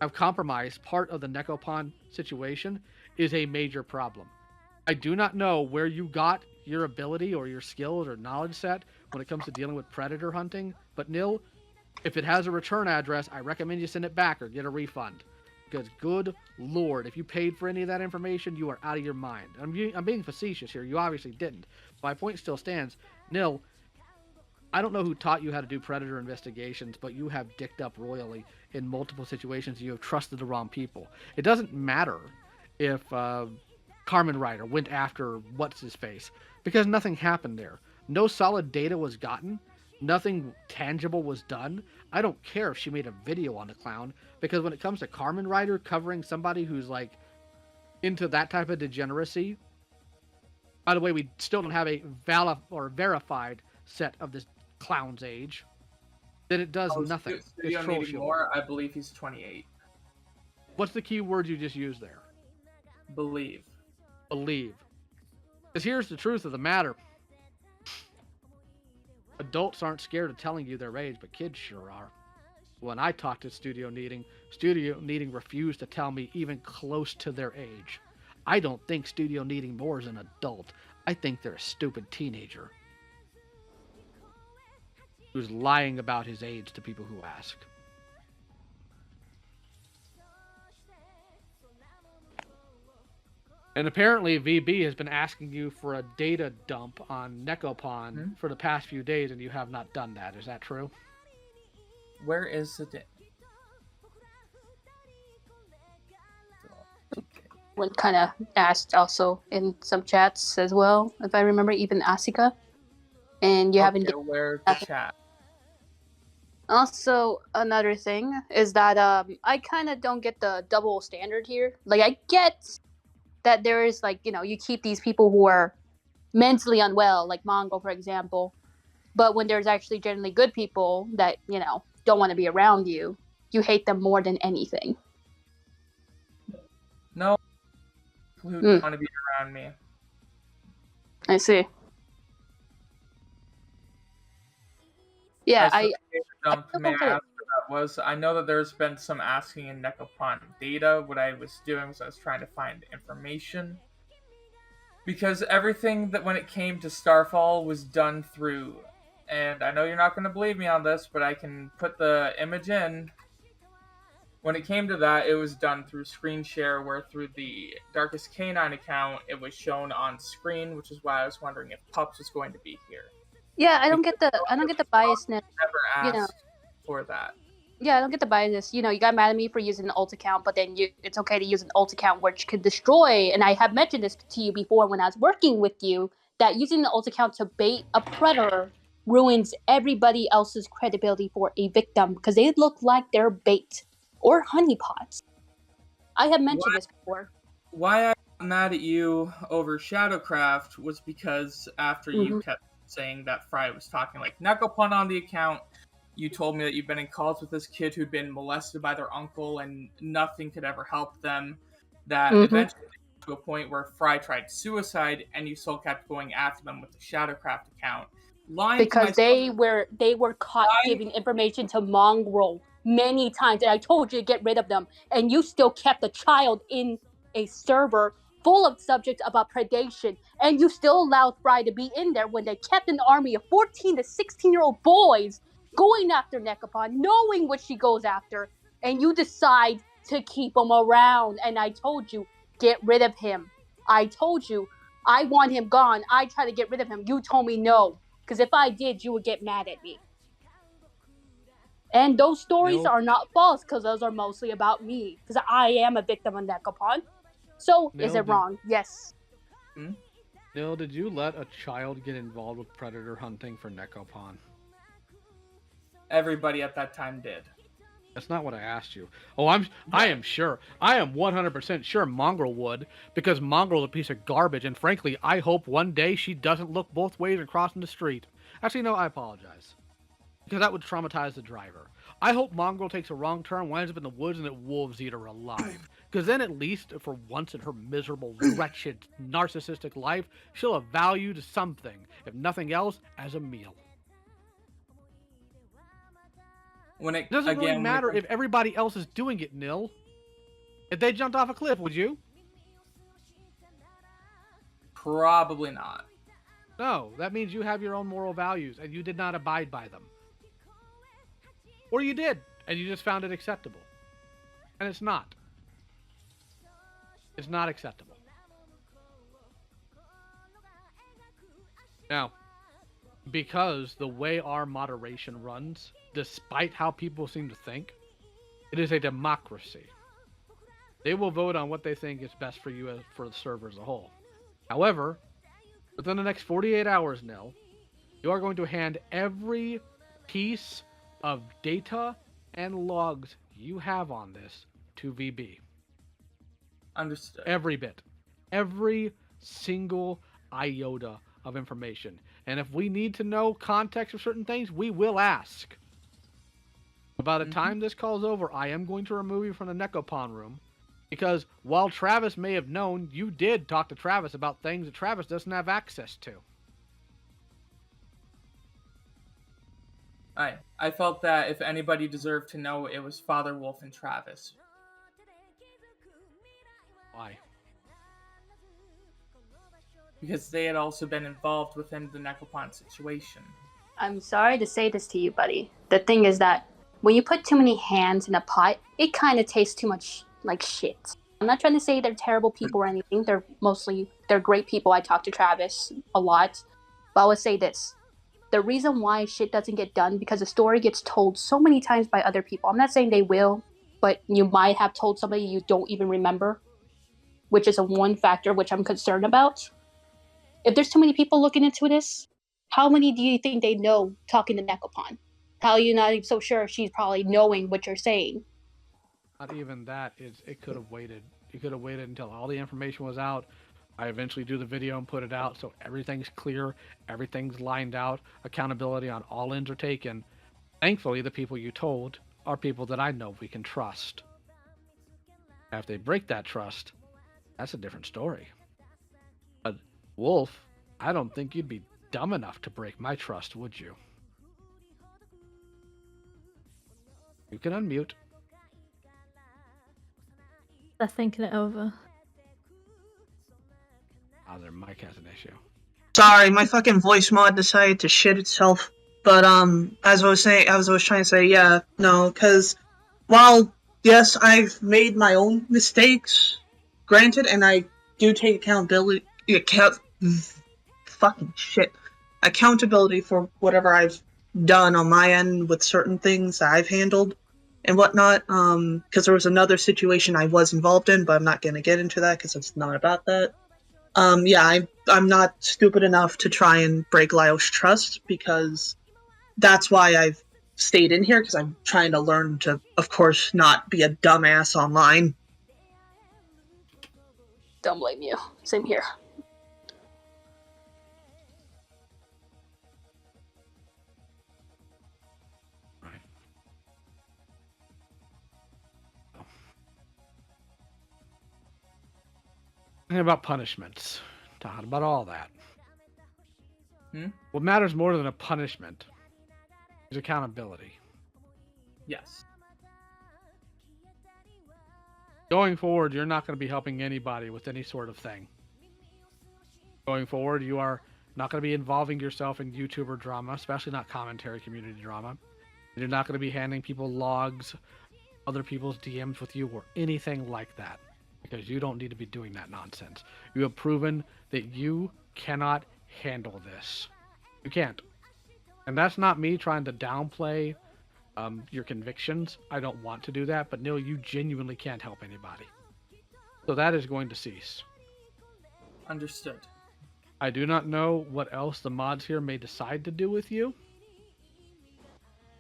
Speaker 1: have compromised part of the Necopon situation is a major problem. I do not know where you got your ability or your skills or knowledge set when it comes to dealing with predator hunting, but Nil, If it has a return address, I recommend you send it back or get a refund. Because good lord, if you paid for any of that information, you are out of your mind. I'm being facetious here. You obviously didn't. My point still stands. Nil, I don't know who taught you how to do predator investigations, but you have dicked up royally in multiple situations. You have trusted the wrong people. It doesn't matter if Carmen Ryder went after what's-his-face, because nothing happened there. No solid data was gotten. Nothing tangible was done. I don't care if she made a video on the clown, because when it comes to Carmen Ryder covering somebody who's like into that type of degeneracy, by the way, we still don't have a verified set of this clown's age, then it does nothing.
Speaker 4: Studio needing more, I believe he's 28.
Speaker 1: What's the key word you just used there?
Speaker 4: Believe.
Speaker 1: Believe. Because here's the truth of the matter. Adults aren't scared of telling you their age, but kids sure are. When I talked to Studio Needing refused to tell me even close to their age. I don't think Studio Needing more is an adult. I think they're a stupid teenager who's lying about his age to people who ask. And apparently VB has been asking you for a data dump on Necopon for the past few days, and you have not done that. Is that true?
Speaker 4: Where is the data?
Speaker 3: One kind of asked also in some chats as well, if I remember, even Asika. And you haven't...
Speaker 4: Where's the chat?
Speaker 3: Also, another thing is that I kind of don't get the double standard here. Like, I get that there is, like, you know, you keep these people who are mentally unwell, like Mongo, for example. But when there's actually generally good people that, you know, don't want to be around you, you hate them more than anything.
Speaker 4: No. Who don't want to be around me.
Speaker 3: I see. Yeah, I
Speaker 4: ask what that was. I know that there's been some asking in Necopon data. What I was doing was I was trying to find information. Because everything that when it came to Starfall was done through, and I know you're not going to believe me on this, but I can put the image in. When it came to that, it was done through screen share, where through the Darkest Canine account, it was shown on screen, which is why I was wondering if Pups was going to be here.
Speaker 3: Yeah, I don't get the biasness.
Speaker 4: Never asked for that.
Speaker 3: Yeah, I don't get the biasness. You know, you got mad at me for using an alt account, but then it's okay to use an alt account which could destroy. And I have mentioned this to you before when I was working with you, that using the alt account to bait a predator ruins everybody else's credibility for a victim because they look like they're bait or honeypots. I have mentioned this before.
Speaker 4: Why I got mad at you over Shadowcraft was because after you kept saying that Fry was talking like Necopun on the account, you told me that you've been in calls with this kid who'd been molested by their uncle and nothing could ever help them. That eventually to a point where Fry tried suicide and you still kept going after them with the Shadowcraft account.
Speaker 3: Because they were caught giving information to Mongrel many times, and I told you to get rid of them, and you still kept a child in a server full of subjects about predation, and you still allowed Fry to be in there when they kept an army of 14 to 16-year-old boys going after Necopon, knowing what she goes after, and you decide to keep him around. And I told you, get rid of him. I told you, I want him gone. I try to get rid of him. You told me no, because if I did, you would get mad at me. And those stories are not false, because those are mostly about me, because I am a victim of Necopon. So, is it wrong? Yes.
Speaker 1: Nil, did you let a child get involved with predator hunting for Necopon?
Speaker 4: Everybody at that time did.
Speaker 1: That's not what I asked you. Oh, I am sure. I am 100% sure Mongrel would, because Mongrel's a piece of garbage, and frankly, I hope one day she doesn't look both ways and crossing the street. Actually, no, I apologize. Because that would traumatize the driver. I hope Mongrel takes a wrong turn, winds up in the woods, and that wolves eat her alive. Because then at least, for once in her miserable, wretched, narcissistic life, she'll have value to something, if nothing else, as a meal. It doesn't really matter if everybody else is doing it, Nil. If they jumped off a cliff, would you?
Speaker 4: Probably not.
Speaker 1: No, that means you have your own moral values, and you did not abide by them. Or you did, and you just found it acceptable. And it's not. It's not acceptable. Now, because the way our moderation runs, despite how people seem to think, it is a democracy. They will vote on what they think is best for you as for the server as a whole. However, within the next 48 hours, Nil, you are going to hand every piece of data and logs you have on this to VB.
Speaker 4: Understood.
Speaker 1: Every bit. Every single iota of information. And if we need to know context of certain things, we will ask. By the time this call's over, I am going to remove you from the Necopon room. Because while Travis may have known, you did talk to Travis about things that Travis doesn't have access to.
Speaker 4: I felt that if anybody deserved to know, it was Father Wolf and Travis.
Speaker 1: Why?
Speaker 4: Because they had also been involved within the Necopon situation.
Speaker 3: I'm sorry to say this to you, buddy. The thing is that when you put too many hands in a pot, it kind of tastes too much like shit. I'm not trying to say they're terrible people or anything. They're great people. I talk to Travis a lot. But I would say this. The reason why shit doesn't get done because the story gets told so many times by other people. I'm not saying they will, but you might have told somebody you don't even remember, which is a one factor which I'm concerned about. If there's too many people looking into this, how many do you think they know talking to Necopon? How are you not even so sure she's probably knowing what you're saying?
Speaker 1: Not even that. It could have waited. You could have waited until all the information was out. I eventually do the video and put it out so everything's clear, everything's lined out, accountability on all ends are taken. Thankfully, the people you told are people that I know we can trust. If they break that trust, that's a different story. But Wolf, I don't think you'd be dumb enough to break my trust, would you? You can unmute.
Speaker 5: They're thinking it over.
Speaker 1: Oh, their mic has an issue.
Speaker 8: Sorry, my fucking voice mod decided to shit itself. But as I was trying to say, yeah, no, because while yes, I've made my own mistakes, granted, and I do take accountability for whatever I've done on my end with certain things that I've handled and whatnot. Because there was another situation I was involved in, but I'm not going to get into that because it's not about that. Yeah, I'm not stupid enough to try and break Lyle's trust, because that's why I've stayed in here, because I'm trying to learn to, of course, not be a dumbass online.
Speaker 3: Don't blame you. Same here.
Speaker 1: Right. Thinking about punishments. Talking about all that. What matters more than a punishment is accountability.
Speaker 4: Yes.
Speaker 1: Going forward, you're not going to be helping anybody with any sort of thing. Going forward, you are not going to be involving yourself in YouTuber drama, especially not commentary community drama. You're not going to be handing people logs, other people's DMs with you, or anything like that, because you don't need to be doing that nonsense. You have proven that you cannot handle this. You can't. And that's not me trying to downplay your convictions. I don't want to do that, but Nil, you genuinely can't help anybody. So that is going to cease.
Speaker 4: Understood.
Speaker 1: I do not know what else the mods here may decide to do with you.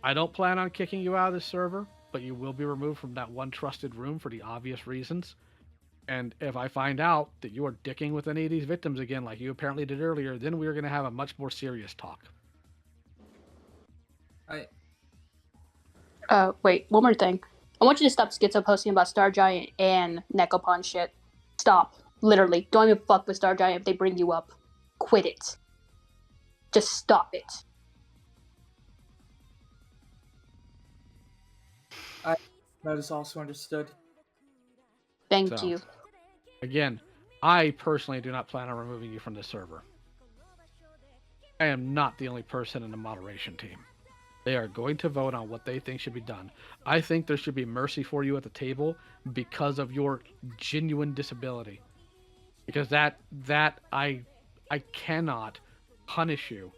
Speaker 1: I don't plan on kicking you out of this server, but you will be removed from that one trusted room for the obvious reasons. And if I find out that you are dicking with any of these victims again, like you apparently did earlier, then we're going to have a much more serious talk.
Speaker 3: Wait, one more thing. I want you to stop schizo posting about Star Giant and Necopon shit. Stop. Literally. Don't even fuck with Star Giant if they bring you up. Quit it. Just stop it.
Speaker 4: That is also understood.
Speaker 3: Thank you.
Speaker 1: Again, I personally do not plan on removing you from this server. I am not the only person in the moderation team. They are going to vote on what they think should be done. I think there should be mercy for you at the table because of your genuine disability. Because that I cannot punish you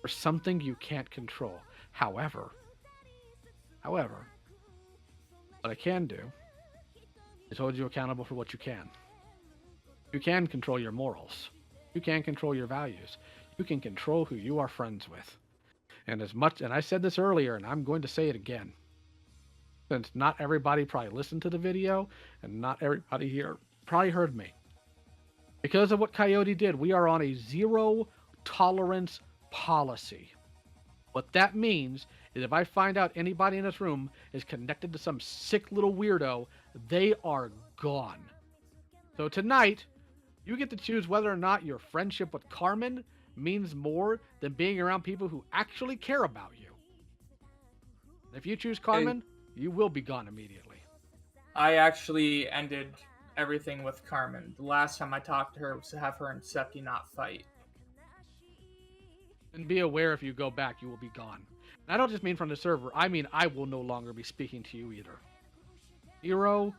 Speaker 1: for something you can't control. However, what I can do is hold you accountable for what you can. You can control your morals. You can control your values. You can control who you are friends with. And I said this earlier, and I'm going to say it again. Since not everybody probably listened to the video, and not everybody here probably heard me. Because of what Coyote did, we are on a zero tolerance policy. What that means is if I find out anybody in this room is connected to some sick little weirdo, they are gone. So tonight, you get to choose whether or not your friendship with Carmen means more than being around people who actually care about you. If you choose Carmen, you will be gone immediately.
Speaker 4: I actually ended everything with Carmen. The last time I talked to her was to have her and Septi not fight.
Speaker 1: And be aware if you go back, you will be gone. And I don't just mean from the server. I mean I will no longer be speaking to you either. Zero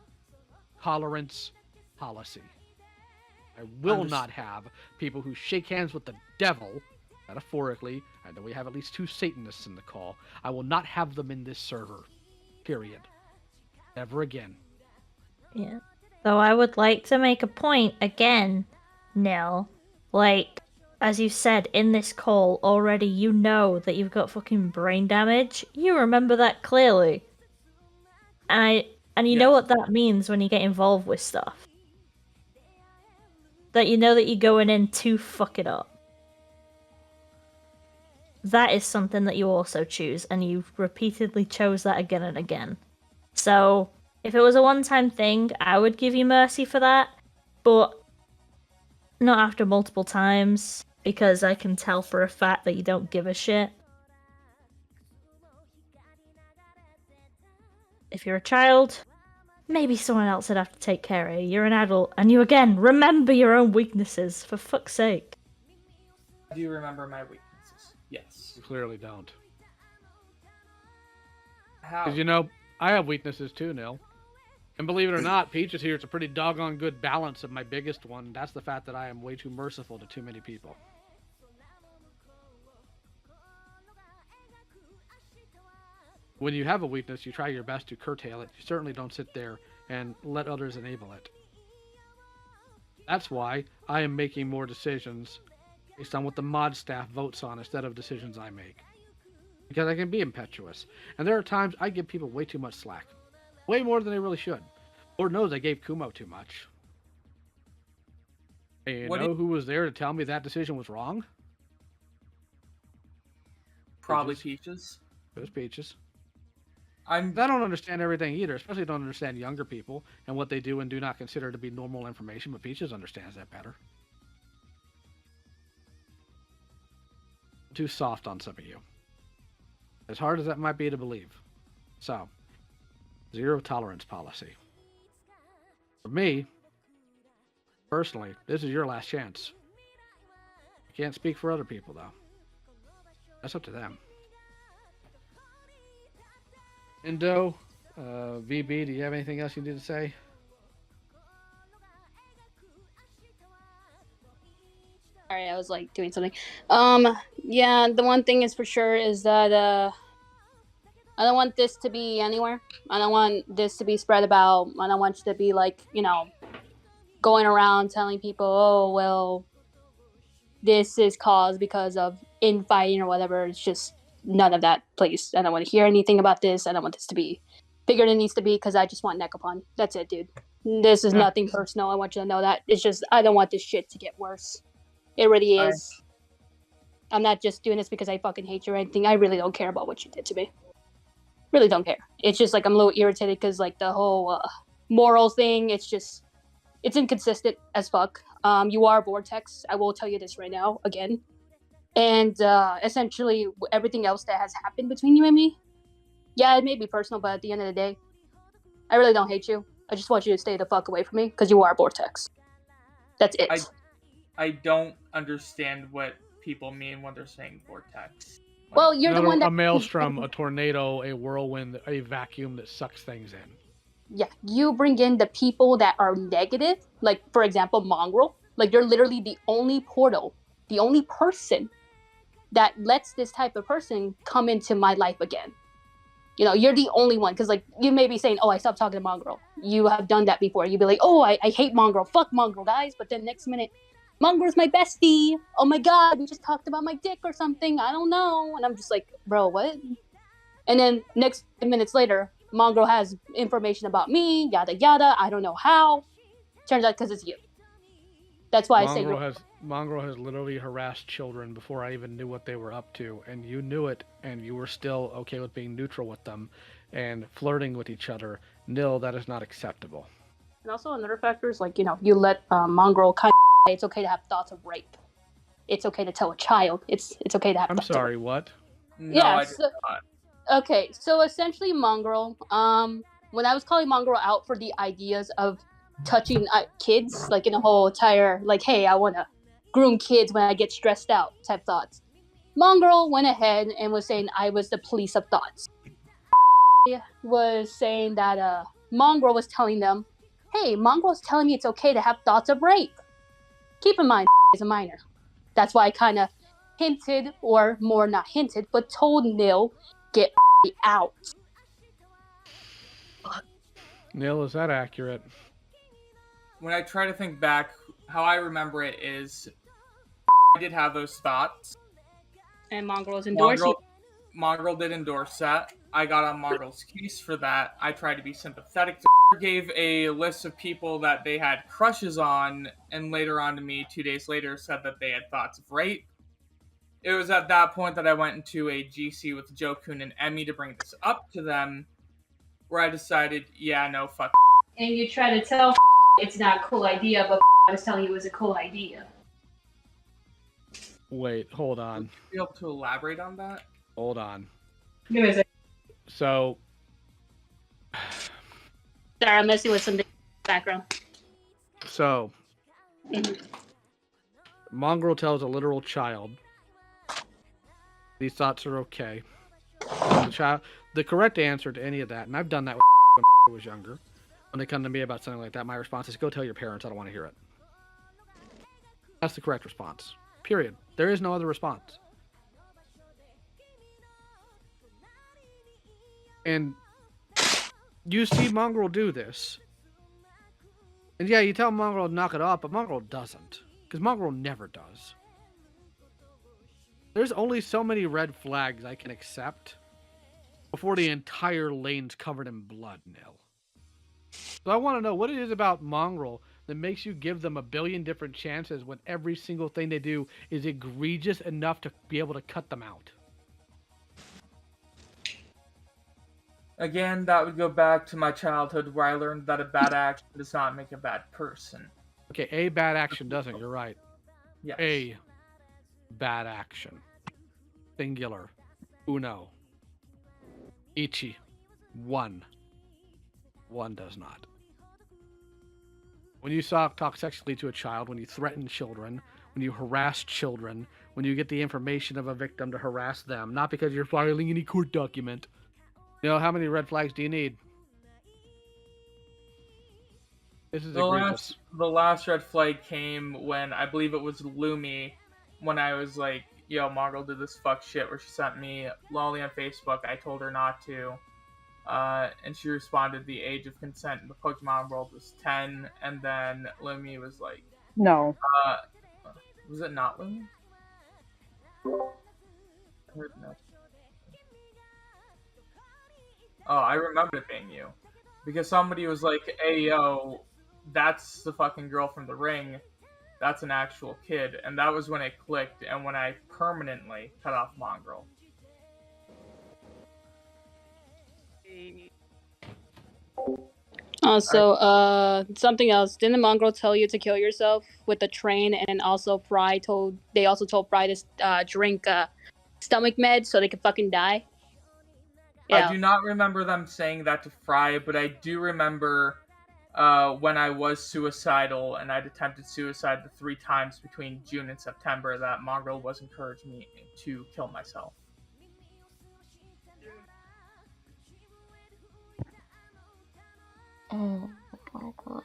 Speaker 1: tolerance policy. I will not have people who shake hands with the devil, metaphorically. I know we have at least 2 Satanists in the call. I will not have them in this server. Period. Ever again.
Speaker 5: Yeah. Though I would like to make a point again, Nil. Like, as you said in this call already, you know that you've got fucking brain damage. You remember that clearly. And you know what that means when you get involved with stuff. That you know that you're going in to fuck it up. That is something that you also choose, and you repeatedly chose that again and again. So, if it was a one-time thing, I would give you mercy for that, but not after multiple times, because I can tell for a fact that you don't give a shit. If you're a child, maybe someone else would have to take care of you. You're an adult, and you again, remember your own weaknesses, for fuck's sake.
Speaker 4: Do you remember my weaknesses? Yes.
Speaker 1: You clearly don't.
Speaker 4: How?
Speaker 1: Because, you know, I have weaknesses too, Nil. And believe it or not, Peaches here, it's a pretty doggone good balance of my biggest one. That's the fact that I am way too merciful to too many people. When you have a weakness, you try your best to curtail it. You certainly don't sit there and let others enable it. That's why I am making more decisions based on what the mod staff votes on instead of decisions I make. Because I can be impetuous. And there are times I give people way too much slack. Way more than they really should. Lord knows I gave Kumo too much. And you know who was there to tell me that decision was wrong?
Speaker 4: Probably Peaches.
Speaker 1: It was Peaches.
Speaker 4: I
Speaker 1: don't understand everything either, especially don't understand younger people and what they do and do not consider to be normal information, but Peaches understands that better. Too soft on some of you. As hard as that might be to believe. So, zero tolerance policy. For me, personally, this is your last chance. I can't speak for other people, though. That's up to them. Indo, VB, do you have anything else you need to say?
Speaker 3: Sorry, I was like doing something. Yeah, the one thing is for sure is that I don't want this to be anywhere. I don't want this to be spread about. I don't want you to be like, you know, going around telling people, oh, well, this is caused because of infighting or whatever. It's just none of that, please. I don't want to hear anything about this. I don't want this to be bigger than it needs to be because I just want Necropon. That's it, dude. This is nothing personal. I want you to know that. It's just, I don't want this shit to get worse. It really is. I'm not just doing this because I fucking hate you or anything. I really don't care about what you did to me. Really don't care. It's just like I'm a little irritated because like the whole moral thing, it's just, it's inconsistent as fuck. You are Vortex. I will tell you this right now, again. And essentially everything else that has happened between you and me, yeah, it may be personal, but at the end of the day, I really don't hate you. I just want you to stay the fuck away from me because you are Vortex. That's it.
Speaker 4: I don't understand what people mean when they're saying Vortex.
Speaker 3: Well, you're the one that
Speaker 1: a maelstrom, a tornado, a whirlwind, a vacuum that sucks things in.
Speaker 3: Yeah, you bring in the people that are negative, like for example, Mongrel. Like you're literally the only portal, the only person that lets this type of person come into my life again. You know, you're the only one because like you may be saying, "Oh, I stopped talking to Mongrel." You have done that before. You'd be like, "Oh, I hate Mongrel. Fuck Mongrel, guys." But then next minute, Mongrel's my bestie. Oh my god, we just talked about my dick or something. I don't know. And I'm just like, bro, what? And then next 5 minutes later, Mongrel has information about me, yada yada. I don't know how. Turns out because it's you. That's why I say
Speaker 1: Mongrel has literally harassed children before I even knew what they were up to, and you knew it, and you were still okay with being neutral with them and flirting with each other. Nil, that is not acceptable.
Speaker 3: And also another factor is like, you know, you let Mongrel kind of say it's okay to have thoughts of rape. It's okay to tell a child. It's okay to have.
Speaker 1: I'm
Speaker 3: thoughts
Speaker 1: sorry,
Speaker 3: of rape.
Speaker 1: what?
Speaker 4: No,
Speaker 3: Yeah.
Speaker 4: I did not.
Speaker 3: Okay, so essentially, Mongrel. When I was calling Mongrel out for the ideas of touching kids, like in a whole entire like, hey, I want to groom kids when I get stressed out type thoughts. Mongrel went ahead and was saying I was the police of thoughts. Was saying that Mongrel was telling them, hey, Mongrel's telling me it's okay to have thoughts of rape. Keep in mind, is a minor. That's why I kind of hinted, or more not hinted, but told Nil, get out.
Speaker 1: Nil, is that accurate?
Speaker 4: When I try to think back, how I remember it is I did have those thoughts.
Speaker 3: And Mongrel's endorsing.
Speaker 4: Mongrel did endorse that. I got on Mongrel's case for that. I tried to be sympathetic to gave a list of people that they had crushes on, and later on to me, 2 days later, said that they had thoughts of rape. It was at that point that I went into a GC with Joe Kuhn and Emmy to bring this up to them, where I decided, yeah, no, fuck.
Speaker 3: And you try to tell it's not a cool idea, but I was telling you it was a cool idea.
Speaker 1: Wait, hold on.
Speaker 4: Would you be able to elaborate on that?
Speaker 1: Hold on.
Speaker 3: Give me a second.
Speaker 1: So...
Speaker 3: Sorry, I'm messing with some background.
Speaker 1: So... Mongrel tells a literal child these thoughts are okay. The correct answer to any of that, and I've done that when I was younger, when they come to me about something like that, my response is, go tell your parents, I don't want to hear it. That's the correct response. Period. There is no other response. And you see Mongrel do this. And yeah, you tell Mongrel to knock it off, but Mongrel doesn't. Because Mongrel never does. There's only so many red flags I can accept before the entire lane's covered in blood, Nil. So I want to know what it is about Mongrel that makes you give them a billion different chances when every single thing they do is egregious enough to be able to cut them out.
Speaker 4: Again, that would go back to my childhood where I learned that a bad action does not make a bad person.
Speaker 1: Okay, a bad action doesn't, you're right.
Speaker 4: Yes.
Speaker 1: A bad action. Singular. Uno. Ichi. One. One does not. When you talk sexually to a child, when you threaten children, when you harass children, when you get the information of a victim to harass them, not because you're filing any court document. You know, how many red flags do you need? This is egregious.
Speaker 4: The last red flag came when, I believe it was Lumi, when I was like, yo, Mongrel did this fuck shit where she sent me lolly on Facebook. I told her not to. And she responded the age of consent in the Pokemon world was 10. And then Lumi was like...
Speaker 2: No.
Speaker 4: Was it not Lumi? I heard no. Oh, I remember it being you. Because somebody was like, hey, yo, that's the fucking girl from the ring. That's an actual kid. And that was when it clicked and when I permanently cut off Mongrel.
Speaker 3: Also, something else. Didn't Mongrel tell you to kill yourself with the train? And also, they also told Fry to drink stomach meds so they could fucking die.
Speaker 4: Yeah. I do not remember them saying that to Fry, but I do remember when I was suicidal and I'd attempted suicide the 3 times between June and September that Mongrel was encouraging me to kill myself.
Speaker 2: Oh my god.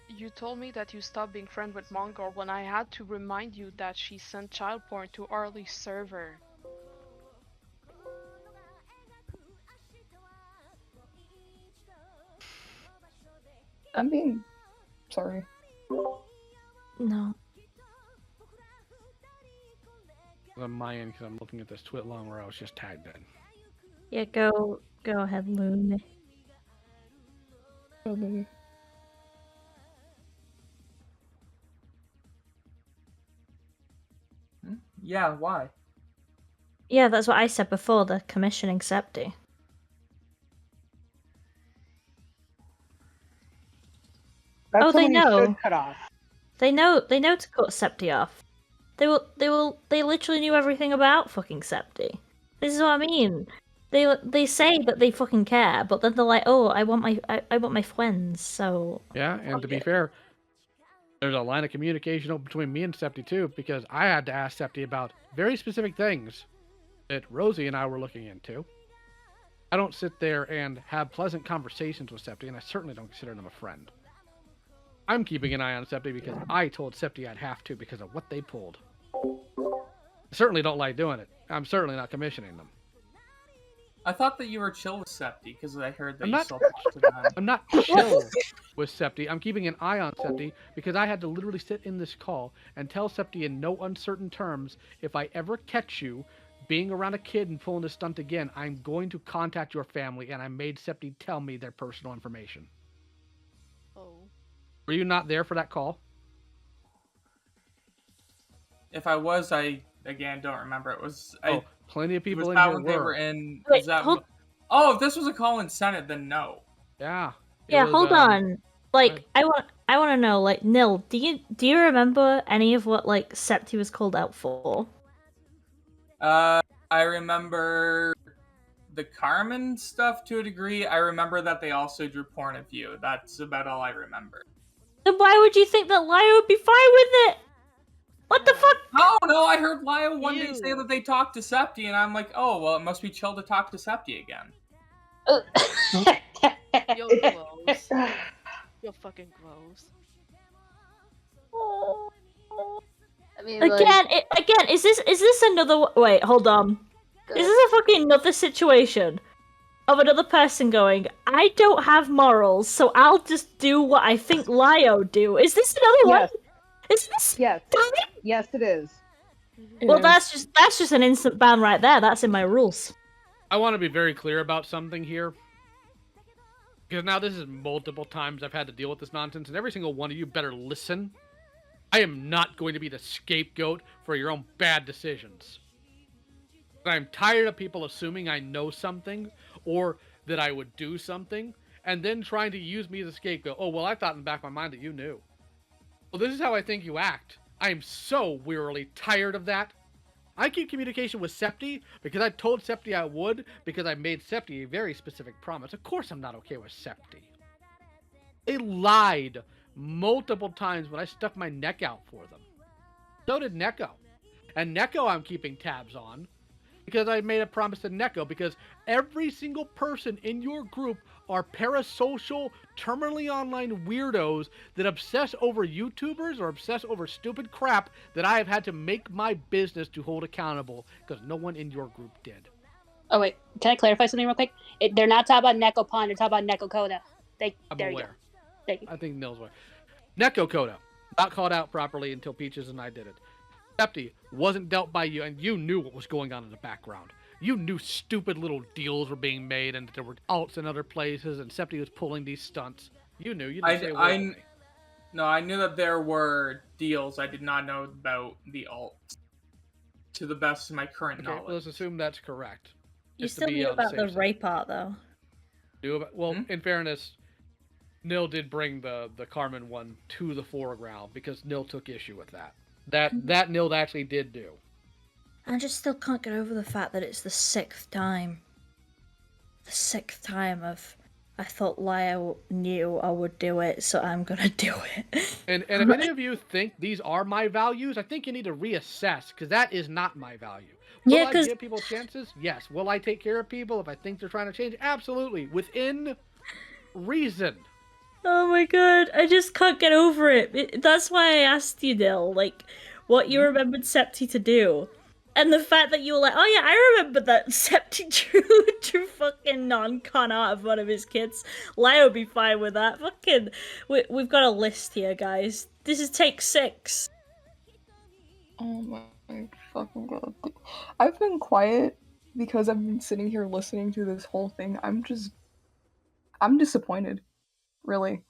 Speaker 6: You told me that you stopped being friends with Mongol when I had to remind you that she sent child porn to Arlie's server.
Speaker 2: I'm being sorry.
Speaker 5: No.
Speaker 1: On my end, because I'm looking at this twit long where I was just tagged in.
Speaker 5: Yeah, go ahead, Loon.
Speaker 2: Oh, baby.
Speaker 4: Yeah, why?
Speaker 5: Yeah, that's what I said before, the commissioning septi.
Speaker 2: That's
Speaker 5: Oh, they
Speaker 2: someone you
Speaker 5: know.
Speaker 2: should cut off.
Speaker 5: They know to cut septi off. They literally knew everything about fucking septi. This is what I mean. They say that they fucking care, but then they're like, oh, I want my friends, so
Speaker 1: Yeah, and to be fair, there's a line of communication open between me and Septi too, because I had to ask Septi about very specific things that Rosie and I were looking into. I don't sit there and have pleasant conversations with Septi, and I certainly don't consider him a friend. I'm keeping an eye on Septi because I told Septi I'd have to because of what they pulled. I certainly don't like doing it. I'm certainly not commissioning them.
Speaker 4: I thought that you were chill with Septi because I heard that
Speaker 1: I'm
Speaker 4: you
Speaker 1: not-
Speaker 4: still talk to them.
Speaker 1: I'm not chill with Septi. I'm keeping an eye on Septi because I had to literally sit in this call and tell Septi in no uncertain terms, if I ever catch you being around a kid and pulling a stunt again, I'm going to contact your family, and I made Septi tell me their personal information.
Speaker 6: Oh.
Speaker 1: Were you not there for that call?
Speaker 4: If I was, I again don't remember. It was.
Speaker 1: Plenty of
Speaker 4: It
Speaker 1: people
Speaker 4: was
Speaker 1: in
Speaker 4: that
Speaker 1: here
Speaker 4: when they
Speaker 1: were.
Speaker 4: were in.
Speaker 5: Wait,
Speaker 4: Is that?
Speaker 5: hold-
Speaker 4: Oh, if this was a call in Senate, then no.
Speaker 1: Yeah. It
Speaker 5: yeah,
Speaker 1: was,
Speaker 5: hold on. Like,
Speaker 1: right.
Speaker 5: I want to know, like, Nil, do you remember any of what like Septi was called out for?
Speaker 4: I remember the Carmen stuff to a degree. I remember that they also drew porn of you. That's about all I remember.
Speaker 5: Then why would you think that Lio would be fine with it? What the fuck?
Speaker 4: Oh no, I heard Lio one day say
Speaker 6: Ew.
Speaker 4: that they talked to Septi, and I'm like, oh well, it must be chill to talk to Septi again.
Speaker 6: You're gross. You're fucking gross.
Speaker 3: I mean,
Speaker 5: Again, is this another? Wait, hold on. Is this a fucking another situation of another person going, I don't have morals, so I'll just do what I think Lio do? Is this another
Speaker 2: Yes.
Speaker 5: one? Is this?
Speaker 2: Yes. Yes, it is.
Speaker 5: Well, that's just an instant ban right there. That's in my rules.
Speaker 1: I want to be very clear about something here. Because now this is multiple times I've had to deal with this nonsense, and every single one of you better listen. I am not going to be the scapegoat for your own bad decisions. I'm tired of people assuming I know something, or that I would do something, and then trying to use me as a scapegoat. Oh, well, I thought in the back of my mind that you knew. Well, this is how I think you act. I am so wearily tired of that. I keep communication with Septi because I told Septi I would, because I made Septi a very specific promise. Of course I'm not okay with Septi. They lied multiple times when I stuck my neck out for them. So did Neko. And Neko I'm keeping tabs on because I made a promise to Neko, because every single person in your group are parasocial, terminally online weirdos that obsess over YouTubers or obsess over stupid crap that I have had to make my business to hold accountable because no one in your group did.
Speaker 3: Oh wait, can I clarify something real quick? They're not talking about Neko Pond. They're talking about Neko Koda.
Speaker 1: I'm
Speaker 3: There you
Speaker 1: aware.
Speaker 3: go. Thank you.
Speaker 1: I think Nil's aware. Neko Koda, not called out properly until Peaches and I did it. Septi wasn't dealt by you, and you knew what was going on in the background. You knew stupid little deals were being made, and that there were alts in other places, and Septi was pulling these stunts. You knew. You didn't say a word to me.
Speaker 4: No, I knew that there were deals. I did not know about the alt. To the best of my current
Speaker 1: Okay,
Speaker 4: knowledge.
Speaker 1: well, let's assume that's correct.
Speaker 5: You
Speaker 1: Just to
Speaker 5: still
Speaker 1: be
Speaker 5: knew
Speaker 1: on the
Speaker 5: about
Speaker 1: safe
Speaker 5: the
Speaker 1: side.
Speaker 5: rape part, though.
Speaker 1: In fairness, Nil did bring the Carmen one to the foreground because Nil took issue with that. That Nil actually did do.
Speaker 5: I just still can't get over the fact that it's the 6th time. The 6th time of I thought Lyle knew I would do it, so I'm gonna do it.
Speaker 1: And if any of you think these are my values, I think you need to reassess, because that is not my value. Will
Speaker 5: Yeah,
Speaker 1: I
Speaker 5: 'cause-
Speaker 1: give people chances? Yes. Will I take care of people if I think they're trying to change? Absolutely. Within reason.
Speaker 5: Oh my god, I just can't get over it. That's why I asked you, Dill, like, what you remembered Septi to do. And the fact that you were like, oh yeah, I remember that Septi drew fucking non-con art of one of his kids. Lyle would be fine with that. Fucking, we've got a list here, guys. This is take 6.
Speaker 2: Oh my fucking god. I've been quiet because I've been sitting here listening to this whole thing. I'm disappointed. Really.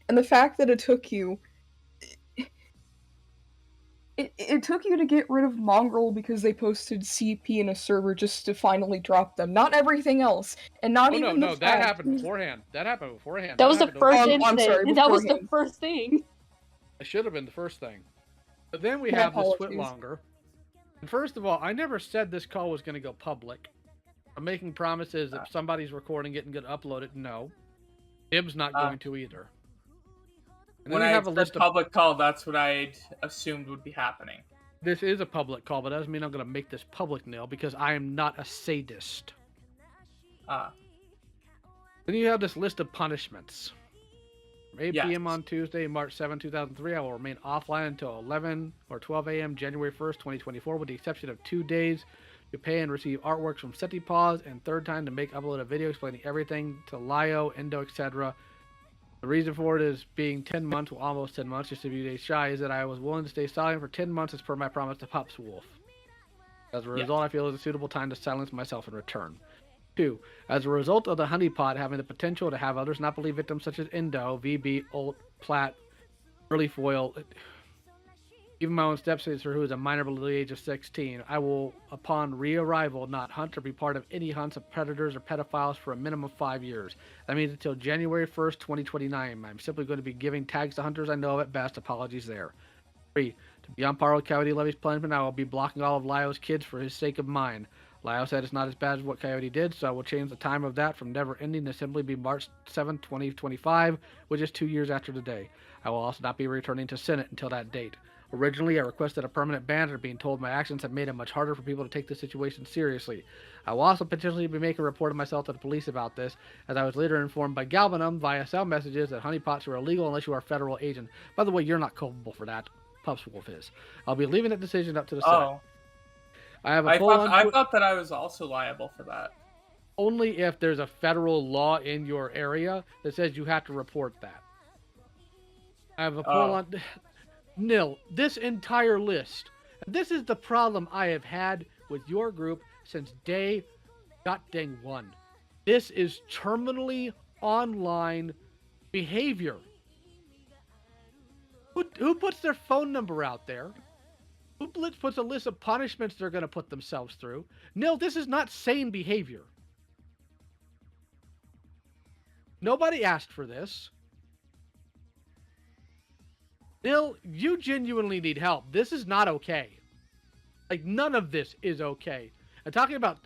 Speaker 2: And the fact that it took you it took you to get rid of Mongrel because they posted CP in a server just to finally drop them. Not everything else. And not
Speaker 1: Oh,
Speaker 2: even
Speaker 1: no,
Speaker 2: the
Speaker 1: that
Speaker 2: fact...
Speaker 1: happened beforehand. That happened beforehand.
Speaker 3: That was the
Speaker 1: happened
Speaker 3: first
Speaker 1: over-
Speaker 3: incident.
Speaker 2: I'm sorry,
Speaker 3: That was the
Speaker 2: beforehand.
Speaker 3: first thing.
Speaker 1: It should have been the first thing. But then we
Speaker 2: My
Speaker 1: have this
Speaker 2: apologies.
Speaker 1: Switlonger. And first of all, I never said this call was going to go public. I'm making promises that somebody's recording it and going to upload it. No. Ib's not going to either. And then
Speaker 4: When
Speaker 1: we
Speaker 4: I
Speaker 1: have a
Speaker 4: said
Speaker 1: list of...
Speaker 4: public call, that's what I assumed would be happening.
Speaker 1: This is a public call, but that doesn't mean I'm going to make this public, Nil, because I am not a sadist. Then you have this list of punishments. From 8 p.m. on Tuesday, March 7, 2003, I will remain offline until 11 or 12 a.m. January 1st, 2024, with the exception of 2 days. You pay and receive artworks from Seti Paws, and third time to upload a video explaining everything to Lio, Endo, etc. The reason for it is being 10 months, well, almost 10 months, just a few days shy, is that I was willing to stay silent for 10 months as per my promise to Pops Wolf. As a result, I feel it is a suitable time to silence myself in return. 2. As a result of the honeypot having the potential to have others not believe victims such as Endo, VB, Ult, Plat, Early Foil, even my own stepsister who is a minor below the age of 16, I will, upon re-arrival, not hunt or be part of any hunts of predators or pedophiles for a minimum of 5 years. That means until January 1st, 2029. I'm simply going to be giving tags to hunters I know of at best. Apologies there. 3. To be on par with Coyote Levy's punishment, I will be blocking all of Lio's kids for his sake of mine. Lio said it's not as bad as what Coyote did, so I will change the time of that from never ending to simply be March 7, 2025, which is 2 years after today. I will also not be returning to Senate until that date. Originally, I requested a permanent ban after being told my actions have made it much harder for people to take the situation seriously. I will also potentially be making a report of myself to the police about this, as I was later informed by Galbanum via cell messages that honeypots are illegal unless you are a federal agent. By the way, you're not culpable for that. Pups Wolf is. I'll be leaving that decision up to the Senate. I have a
Speaker 4: I thought that I was also liable for that.
Speaker 1: Only if there's a federal law in your area that says you have to report that. I have a poll on... Nil, this entire list. This is the problem I have had with your group since day dang one. This is terminally online behavior. Who puts their phone number out there? Who puts a list of punishments they're going to put themselves through? Nil, this is not sane behavior. Nobody asked for this. Nil, you genuinely need help. This is not okay. Like, none of this is okay. And talking about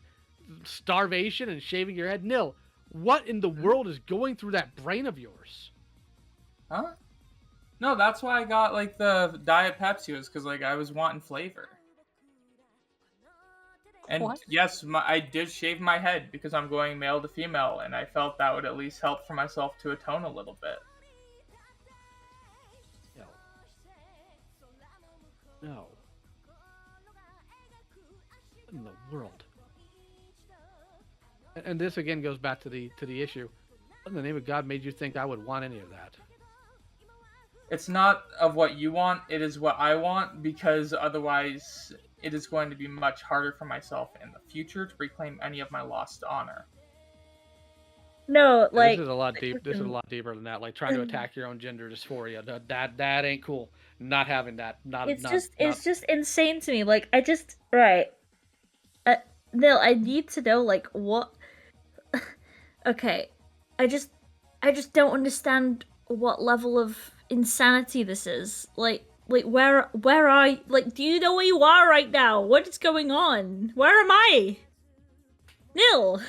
Speaker 1: starvation and shaving your head, Nil, what in the world is going through that brain of yours?
Speaker 4: Huh? No, that's why I got, like, the Diet Pepsi, was because, like, I was wanting flavor. And
Speaker 3: What?
Speaker 4: yes, I did shave my head because I'm going male to female, and I felt that would at least help for myself to atone a little bit.
Speaker 1: No. What in the world? And this again goes back to the issue. What in the name of God made you think I would want any of that?
Speaker 4: It's not of what you want, it is what I want, because otherwise it is going to be much harder for myself in the future to reclaim any of my lost honor.
Speaker 5: No, like...
Speaker 1: This is a lot deep. This is a lot deeper than that. Like trying to attack your own gender dysphoria. That ain't cool. Not having that.
Speaker 5: It's just insane to me. Like, right. Nil, I need to know, like, what... Okay. I just don't understand what level of insanity this is. Like, where are you? Like, do you know where you are right now? What is going on? Where am I? Nil!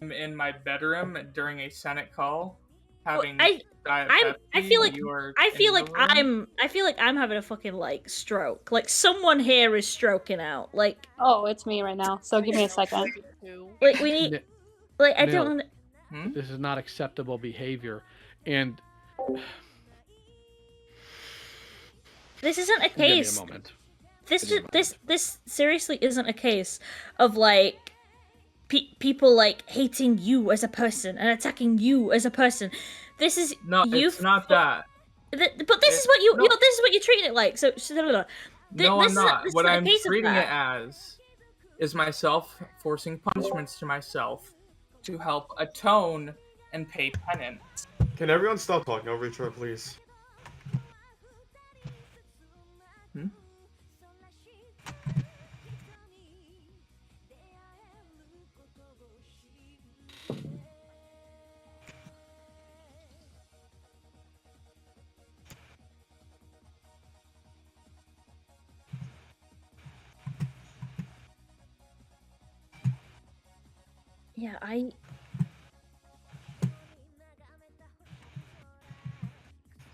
Speaker 4: I'm in my bedroom during a Senate call, having
Speaker 5: I
Speaker 4: Pepsi,
Speaker 5: feel like
Speaker 4: you are
Speaker 5: I feel
Speaker 4: in
Speaker 5: like
Speaker 4: the room?
Speaker 5: I feel like I'm having a fucking like stroke. Like someone here is stroking out. Like
Speaker 3: Oh, it's me right now. So give me a second.
Speaker 5: like we need like I
Speaker 1: Nil,
Speaker 5: don't
Speaker 1: this is not acceptable behavior, and
Speaker 5: this isn't a
Speaker 1: give me a
Speaker 5: case.
Speaker 1: moment.
Speaker 5: This seriously isn't a case of like people like hating you as a person and attacking you as a person. This is
Speaker 4: No,
Speaker 5: you.
Speaker 4: it's not that.
Speaker 5: But this is what you
Speaker 4: no.
Speaker 5: this is what you're treating it like. So
Speaker 4: No, I'm not.
Speaker 5: This
Speaker 4: What
Speaker 5: isn't a
Speaker 4: I'm
Speaker 5: case of
Speaker 4: treating it
Speaker 5: that.
Speaker 4: as is myself forcing punishments to myself to help atone and pay penance.
Speaker 7: Can everyone stop talking over each other, please?
Speaker 5: Yeah,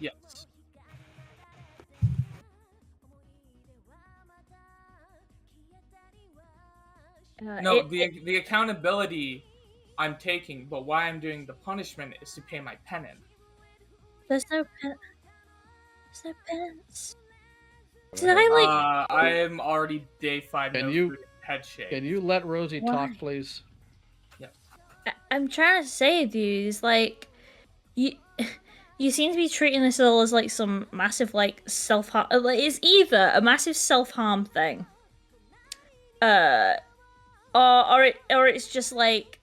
Speaker 4: Yes. No, the accountability I'm taking, but why I'm doing the punishment is to pay my penance.
Speaker 5: There's no penance. Did I like?
Speaker 4: I am already day 5.
Speaker 1: Can
Speaker 4: no
Speaker 1: you-
Speaker 4: food, head shake.
Speaker 1: Can you let Rosie
Speaker 5: Why?
Speaker 1: talk, please?
Speaker 5: I'm trying to say, dude, is like you seem to be treating this all as like some massive like self-harm. Like, it's either a massive self-harm thing, or it's just like,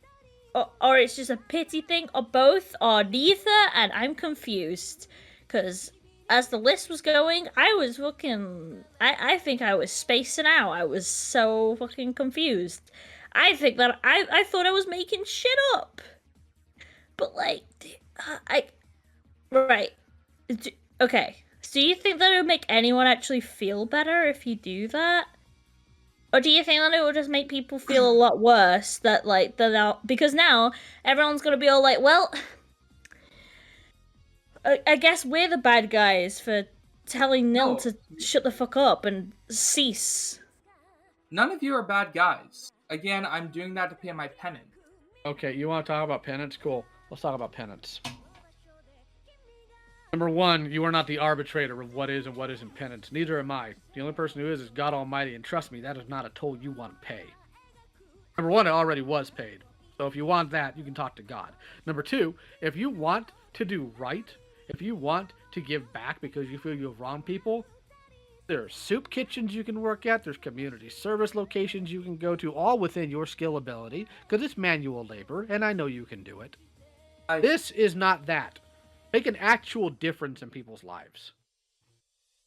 Speaker 5: or it's just a pity thing, or both, or neither. And I'm confused because as the list was going, I was fucking. I think I was spacing out. I was so fucking confused. I think that I thought I was making shit up. But like, right. Okay. So do you think that it would make anyone actually feel better if you do that? Or do you think that it will just make people feel a lot worse that like because now everyone's gonna be all like, well, I guess we're the bad guys for telling Nil to shut the fuck up and cease.
Speaker 4: None of you are bad guys. Again, I'm doing that to pay my penance.
Speaker 1: Okay, you want to talk about penance? Cool. Let's talk about penance. Number one, you are not the arbitrator of what is and what isn't penance. Neither am I. The only person who is God Almighty, and trust me, that is not a toll you want to pay. Number one, it already was paid. So if you want that, you can talk to God. Number two, if you want to do right, if you want to give back because you feel you have wronged people, there are soup kitchens you can work at, there's community service locations you can go to, all within your skill ability, because it's manual labor, and I know you can do it. This is not that. Make an actual difference in people's lives.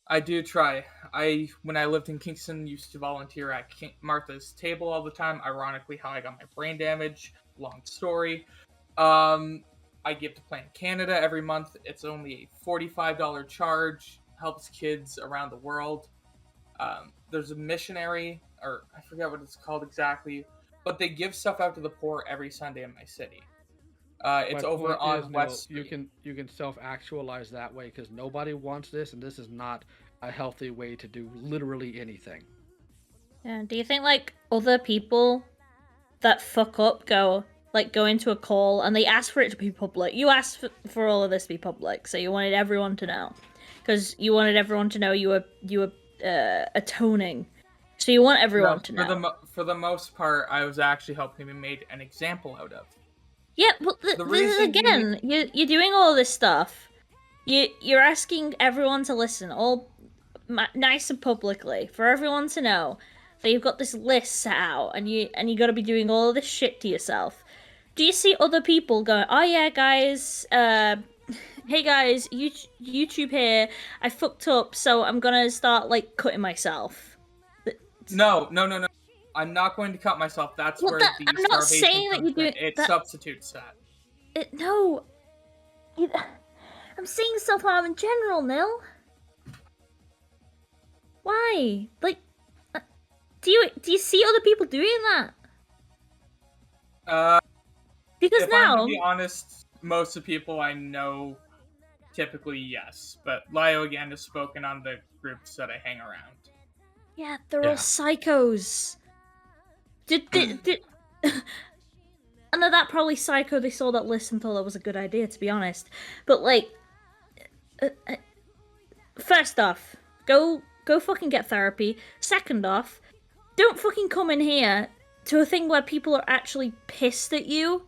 Speaker 4: I do try. When I lived in Kingston, used to volunteer at Martha's Table all the time. Ironically, how I got my brain damage. Long story. I give to Planned Canada every month. It's only a $45 charge. Helps kids around the world. There's a missionary, or I forget what it's called exactly, but they give stuff out to the poor every Sunday in my city. It's over on West Street.
Speaker 1: You can self-actualize that way because nobody wants this, and this is not a healthy way to do literally anything.
Speaker 5: Yeah. Do you think like other people that fuck up go into a call and they ask for it to be public? You asked for all of this to be public, so you wanted everyone to know, because you wanted everyone to know you were atoning. So you want everyone to know.
Speaker 4: For the most part, I was actually helping be made an example out of.
Speaker 5: Yeah, well, this is again, you're doing all this stuff. You're asking everyone to listen, all nice and publicly, for everyone to know that you've got this list set out, and you got to be doing all of this shit to yourself. Do you see other people going, "Oh yeah, guys, hey guys, YouTube here. I fucked up, so I'm gonna start like cutting myself."
Speaker 4: No. I'm not going to cut myself. That's where the
Speaker 5: I'm not saying that you do
Speaker 4: it substitutes that.
Speaker 5: No. I'm saying self-harm in general, Nil. Why? Like, do you see other people doing that? Because
Speaker 4: If I'm
Speaker 5: now,
Speaker 4: to be honest, most of the people I know typically yes, but Lio again has spoken on the groups that I hang around.
Speaker 5: yeah, they're all psychos. Did I know that probably psycho they saw that list and thought that was a good idea, to be honest. But like, first off, go fucking get therapy. Second off, don't fucking come in here to a thing where people are actually pissed at you,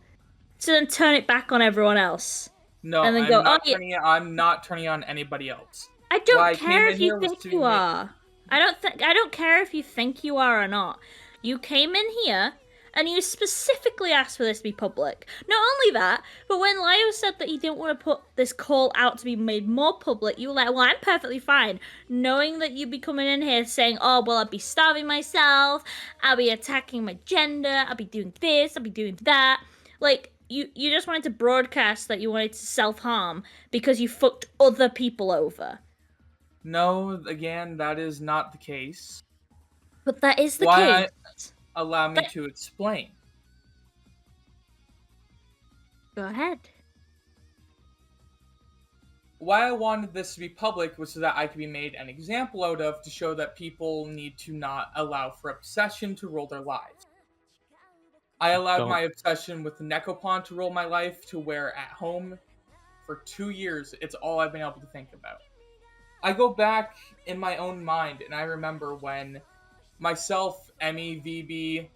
Speaker 5: to then turn it back on everyone else.
Speaker 4: No,
Speaker 5: And then
Speaker 4: I'm
Speaker 5: go,
Speaker 4: not
Speaker 5: oh, yeah.
Speaker 4: turning it. I'm not turning on anybody else.
Speaker 5: I don't
Speaker 4: Why I
Speaker 5: care
Speaker 4: came
Speaker 5: if
Speaker 4: in
Speaker 5: you
Speaker 4: here was
Speaker 5: think
Speaker 4: to
Speaker 5: you
Speaker 4: make-
Speaker 5: are. I don't care if you think you are or not. You came in here and you specifically asked for this to be public. Not only that, but when Lio said that he didn't want to put this call out to be made more public, you were like, well, I'm perfectly fine. Knowing that you'd be coming in here saying, oh, well, I'll be starving myself, I'll be attacking my gender, I'll be doing this, I'll be doing that. Like, you just wanted to broadcast that you wanted to self-harm because you fucked other people over.
Speaker 4: No, again, that is not the case.
Speaker 5: But that is the case.
Speaker 4: Allow me to explain.
Speaker 5: Go ahead.
Speaker 4: Why I wanted this to be public was so that I could be made an example out of to show that people need to not allow for obsession to rule their lives. I allowed my obsession with Necopon to rule my life to where at home for 2 years it's all I've been able to think about. I go back in my own mind and I remember when myself, Emmy, VB,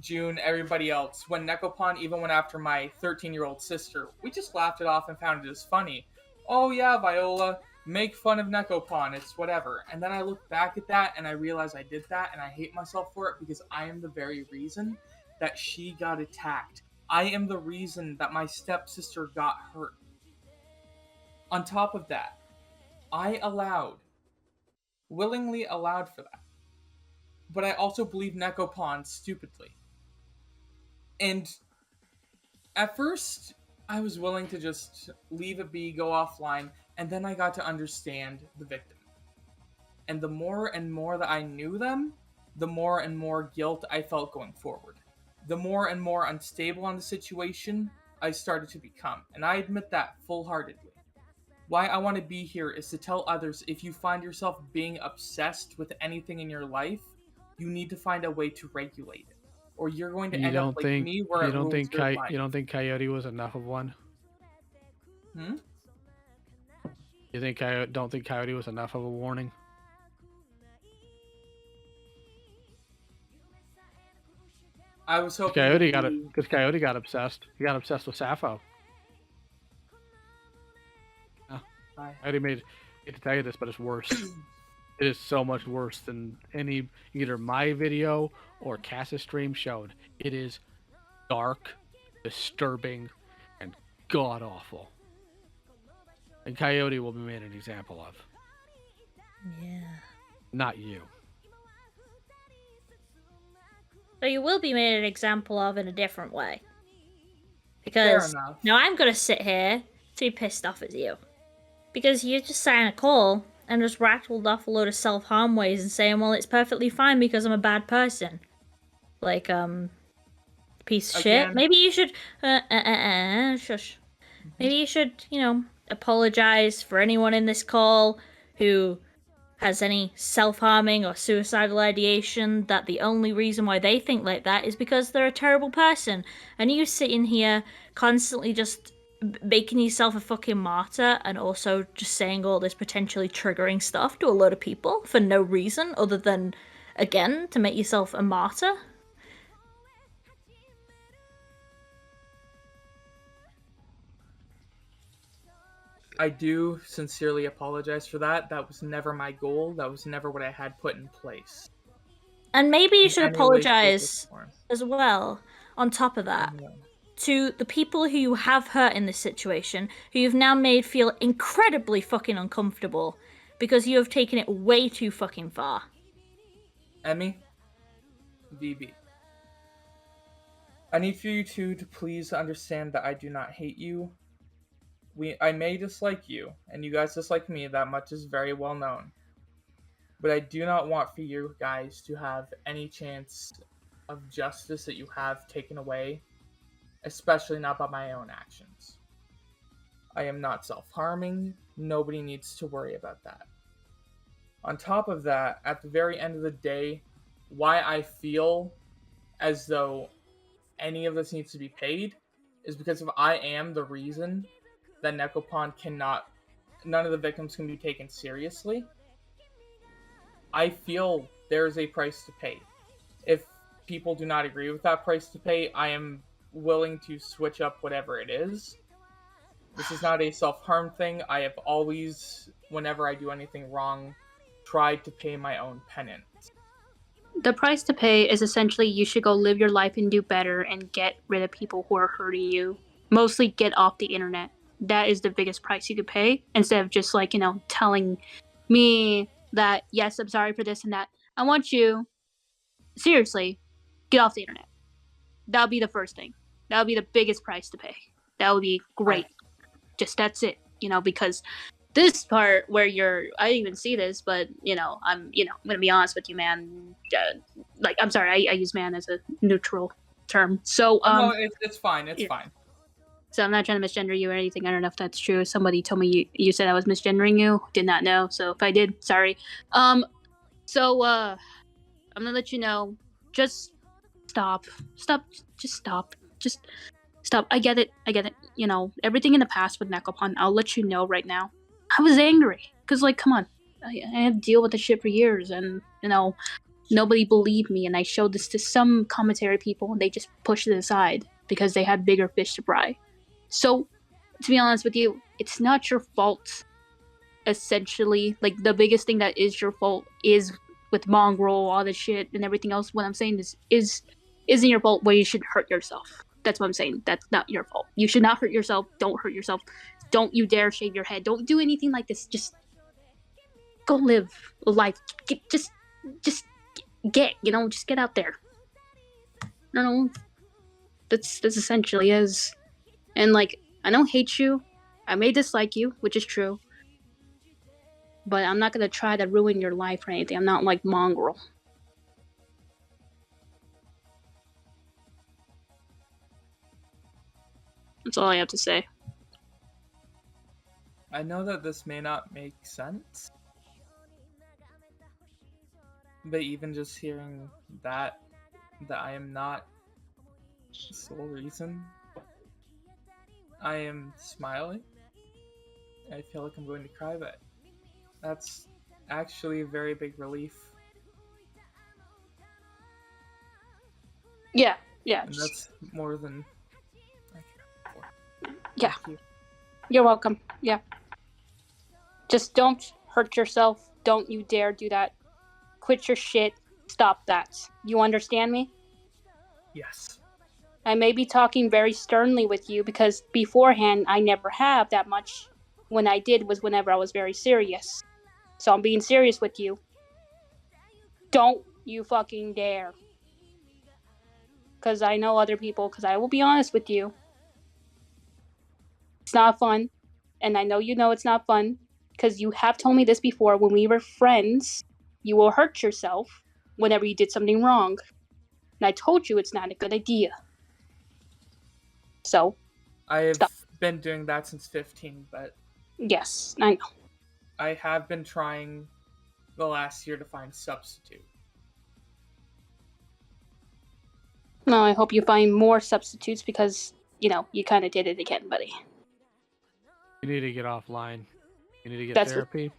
Speaker 4: June, everybody else, when Necopon even went after my 13-year-old sister, we just laughed it off and found it as funny. Oh yeah, Viola, make fun of Necopon, it's whatever. And then I look back at that and I realize I did that and I hate myself for it because I am the very reason that she got attacked. I am the reason that my stepsister got hurt. On top of that, I willingly allowed for that. But I also believe Necopon stupidly. And at first, I was willing to just leave it be, go offline, and then I got to understand the victim. And the more and more that I knew them, the more and more guilt I felt going forward. The more and more unstable on the situation I started to become, and I admit that full-heartedly. Why I want to be here is to tell others if you find yourself being obsessed with anything in your life, you need to find a way to regulate it. Or you're going to end up like me where it rules your life.
Speaker 1: You don't think Coyote was enough of one? You think don't think Coyote was enough of a warning?
Speaker 4: I was hoping
Speaker 1: because Coyote got obsessed. He got obsessed with Sappho. I hate to tell you this, but it's worse. It is so much worse than either my video or Cass's stream showed. It is dark, disturbing, and god awful. And Coyote will be made an example of.
Speaker 5: Yeah.
Speaker 1: Not you.
Speaker 5: So you will be made an example of in a different way. Because now I'm going to sit here to be pissed off at you. Because you just sat in a call and just rattled off a load of self-harm ways and saying, well, it's perfectly fine because I'm a bad person. Like, piece of shit. Maybe you should, shush. Maybe you should, apologize for anyone in this call who has any self-harming or suicidal ideation, that the only reason why they think like that is because they're a terrible person. And you sitting here constantly just making yourself a fucking martyr and also just saying all this potentially triggering stuff to a lot of people for no reason other than, again, to make yourself a martyr.
Speaker 4: I do sincerely apologize for that. That was never my goal. That was never what I had put in place.
Speaker 5: And maybe you should apologize as well, on top of that, to the people who you have hurt in this situation, who you've now made feel incredibly fucking uncomfortable, because you have taken it way too fucking far.
Speaker 4: Emmy, VB, I need for you two to please understand that I do not hate you. I may dislike you, and you guys dislike me, that much is very well known. But I do not want for you guys to have any chance of justice that you have taken away especially not by my own actions. I am not self-harming. Nobody needs to worry about that. On top of that, at the very end of the day, why I feel as though any of this needs to be paid is because if I am the reason that Necropon none of the victims can be taken seriously, I feel there is a price to pay. If people do not agree with that price to pay, I am willing to switch up whatever it is. This is not a self-harm thing. I have always, whenever I do anything wrong, tried to pay my own penance.
Speaker 3: The price to pay is essentially you should go live your life and do better and get rid of people who are hurting you. Mostly get off the internet. That is the biggest price you could pay, instead of just like, telling me that, yes, I'm sorry for this and that. I want you, seriously, get off the internet. That would be the first thing. That would be the biggest price to pay. That would be great. Just that's it, because this part where I didn't even see this, but I'm gonna be honest with you, man. I'm sorry, I use man as a neutral term. So
Speaker 4: no, it's fine. It's fine.
Speaker 3: So I'm not trying to misgender you or anything. I don't know if that's true. Somebody told me you said I was misgendering you. Did not know. So if I did, sorry. So I'm gonna let you know. Just stop. Just stop. Just stop. I get it. Everything in the past with Necropon, I'll let you know right now. I was angry. Because, come on. I had to deal with the shit for years. And, nobody believed me. And I showed this to some commentary people. And they just pushed it aside. Because they had bigger fish to fry. So, to be honest with you, it's not your fault. Essentially. The biggest thing that is your fault is with Mongrel, all this shit, and everything else. What I'm saying isn't your fault where you should hurt yourself. That's what I'm saying. That's not your fault. You should not hurt yourself. Don't hurt yourself. Don't you dare shave your head. Don't do anything like this. Just go live life. Just get out there. No, that's essentially is. And I don't hate you. I may dislike you, which is true. But I'm not gonna try to ruin your life or anything. I'm not like Mongrel. That's all I have to say.
Speaker 4: I know that this may not make sense, but even just hearing that I am not the sole reason, I am smiling. I feel like I'm going to cry, but that's actually a very big relief.
Speaker 3: Yeah.
Speaker 4: And that's more than I care for.
Speaker 3: Yeah. You're welcome. Yeah. Just don't hurt yourself. Don't you dare do that. Quit your shit. Stop that. You understand me?
Speaker 4: Yes.
Speaker 3: I may be talking very sternly with you because beforehand I never have that much. When I did was whenever I was very serious. So I'm being serious with you. Don't you fucking dare. Because I know other people, because I will be honest with you. It's not fun. And I know you know it's not fun. Because you have told me this before. When we were friends, you will hurt yourself whenever you did something wrong. And I told you it's not a good idea. So,
Speaker 4: I have
Speaker 3: stop.
Speaker 4: been doing that since 15, but
Speaker 3: Yes, I know.
Speaker 4: I have been trying the last year to find substitute.
Speaker 3: No, I hope you find more substitutes because, you kind of did it again, buddy.
Speaker 1: You need to get offline. You need to get
Speaker 3: That's
Speaker 1: therapy.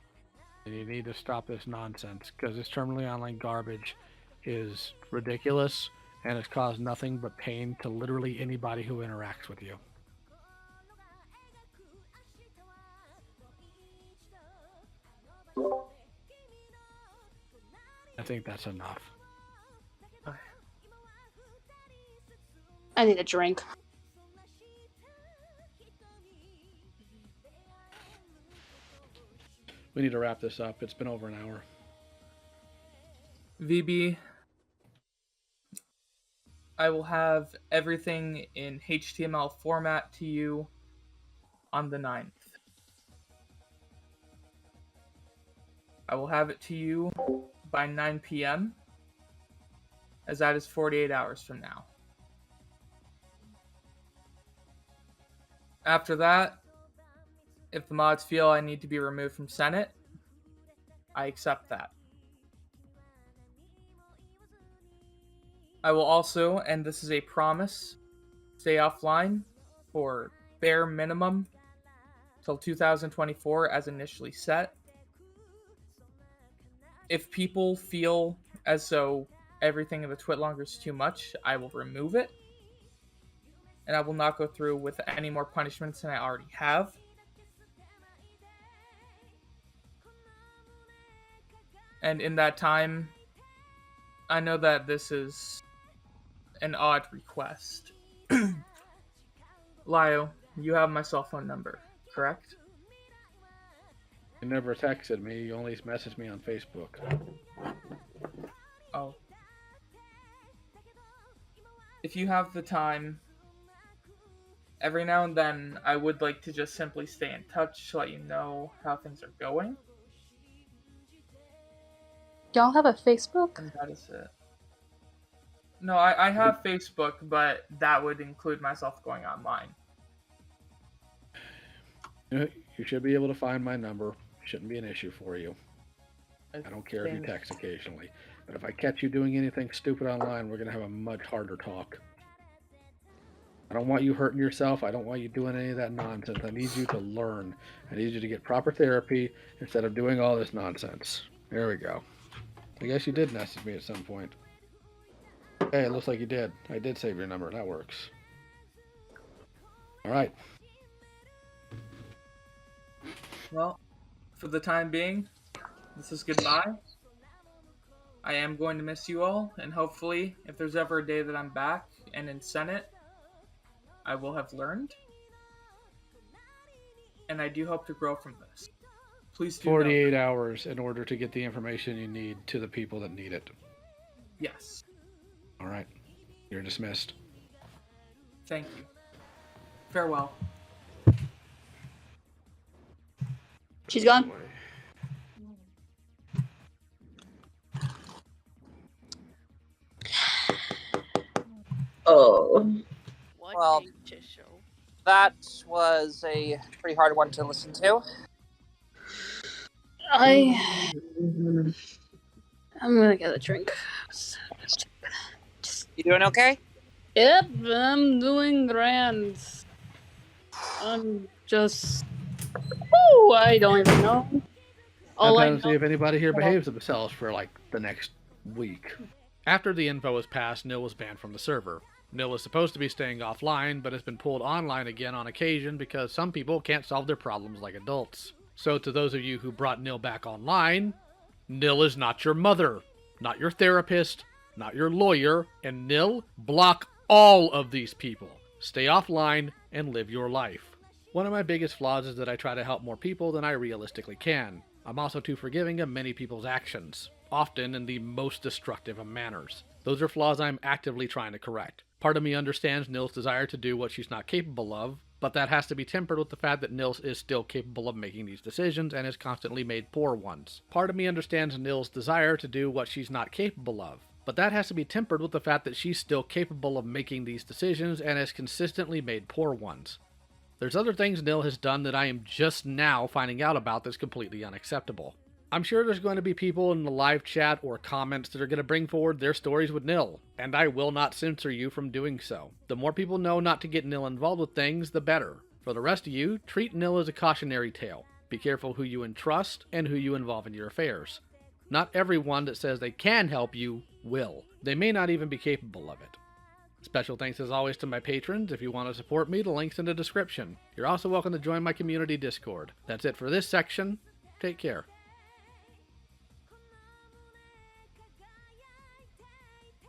Speaker 1: And you need to stop this nonsense because this terminally online garbage is ridiculous and it's caused nothing but pain to literally anybody who interacts with you. I think that's enough.
Speaker 3: I need a drink.
Speaker 1: We need to wrap this up. It's been over an hour.
Speaker 4: VB, I will have everything in HTML format to you on the 9th. I will have it to you by 9 p.m., as that is 48 hours from now. After that, if the mods feel I need to be removed from Senate, I accept that. I will also, and this is a promise, stay offline for bare minimum till 2024 as initially set. If people feel as though everything in the Twitlonger is too much, I will remove it. And I will not go through with any more punishments than I already have. And in that time, I know that this is an odd request. Lio, you have my cell phone number, correct?
Speaker 1: You never texted me, you only messaged me on Facebook.
Speaker 4: Oh. If you have the time, every now and then I would like to just simply stay in touch to let you know how things are going.
Speaker 3: Y'all have a Facebook?
Speaker 4: And that is it. No, I have Facebook, but that would include myself going online.
Speaker 1: You should be able to find my number. Shouldn't be an issue for you. I don't care if you text occasionally. But if I catch you doing anything stupid online, we're going to have a much harder talk. I don't want you hurting yourself. I don't want you doing any of that nonsense. I need you to learn. I need you to get proper therapy instead of doing all this nonsense. There we go. I guess you did message me at some point. Hey, it looks like you did. I did save your number. That works. All right.
Speaker 4: Well, for the time being, this is goodbye. I am going to miss you all, and hopefully, if there's ever a day that I'm back and in Senate, I will have learned. And I do hope to grow from this. Please do
Speaker 1: 48 hours in order to get the information you need to the people that need it.
Speaker 4: Yes.
Speaker 1: All right. You're dismissed.
Speaker 4: Thank you. Farewell.
Speaker 3: She's gone.
Speaker 8: Oh.
Speaker 9: Well, that was a pretty hard one to listen to.
Speaker 3: I'm gonna get a drink.
Speaker 9: You doing okay?
Speaker 3: Yep, I'm doing grand. I'm just... Oh, I don't even know.
Speaker 1: I'm
Speaker 3: All I
Speaker 1: trying to see
Speaker 3: know...
Speaker 1: if anybody here behaves themselves for like the next week. After the info was passed, Nil was banned from the server. Nil was supposed to be staying offline, but has been pulled online again on occasion because some people can't solve their problems like adults. So to those of you who brought Nil back online, Nil is not your mother, not your therapist, not your lawyer, and Nil, block all of these people. Stay offline and live your life. One of my biggest flaws is that I try to help more people than I realistically can. I'm also too forgiving of many people's actions, often in the most destructive of manners. Those are flaws I'm actively trying to correct. Part of me understands Nil's desire to do what she's not capable of, but that has to be tempered with the fact that Nil is still capable of making these decisions and has constantly made poor ones. Part of me understands Nil's desire to do what she's not capable of, but that has to be tempered with the fact that she's still capable of making these decisions and has consistently made poor ones. There's other things Nil has done that I am just now finding out about that's completely unacceptable. I'm sure there's going to be people in the live chat or comments that are going to bring forward their stories with Nil, and I will not censor you from doing so. The more people know not to get Nil involved with things, the better. For the rest of you, treat Nil as a cautionary tale. Be careful who you entrust and who you involve in your affairs. Not everyone that says they can help you will. They may not even be capable of it. Special thanks as always to my patrons. If you want to support me, the link's in the description. You're also welcome to join my community Discord. That's it for this section. Take care.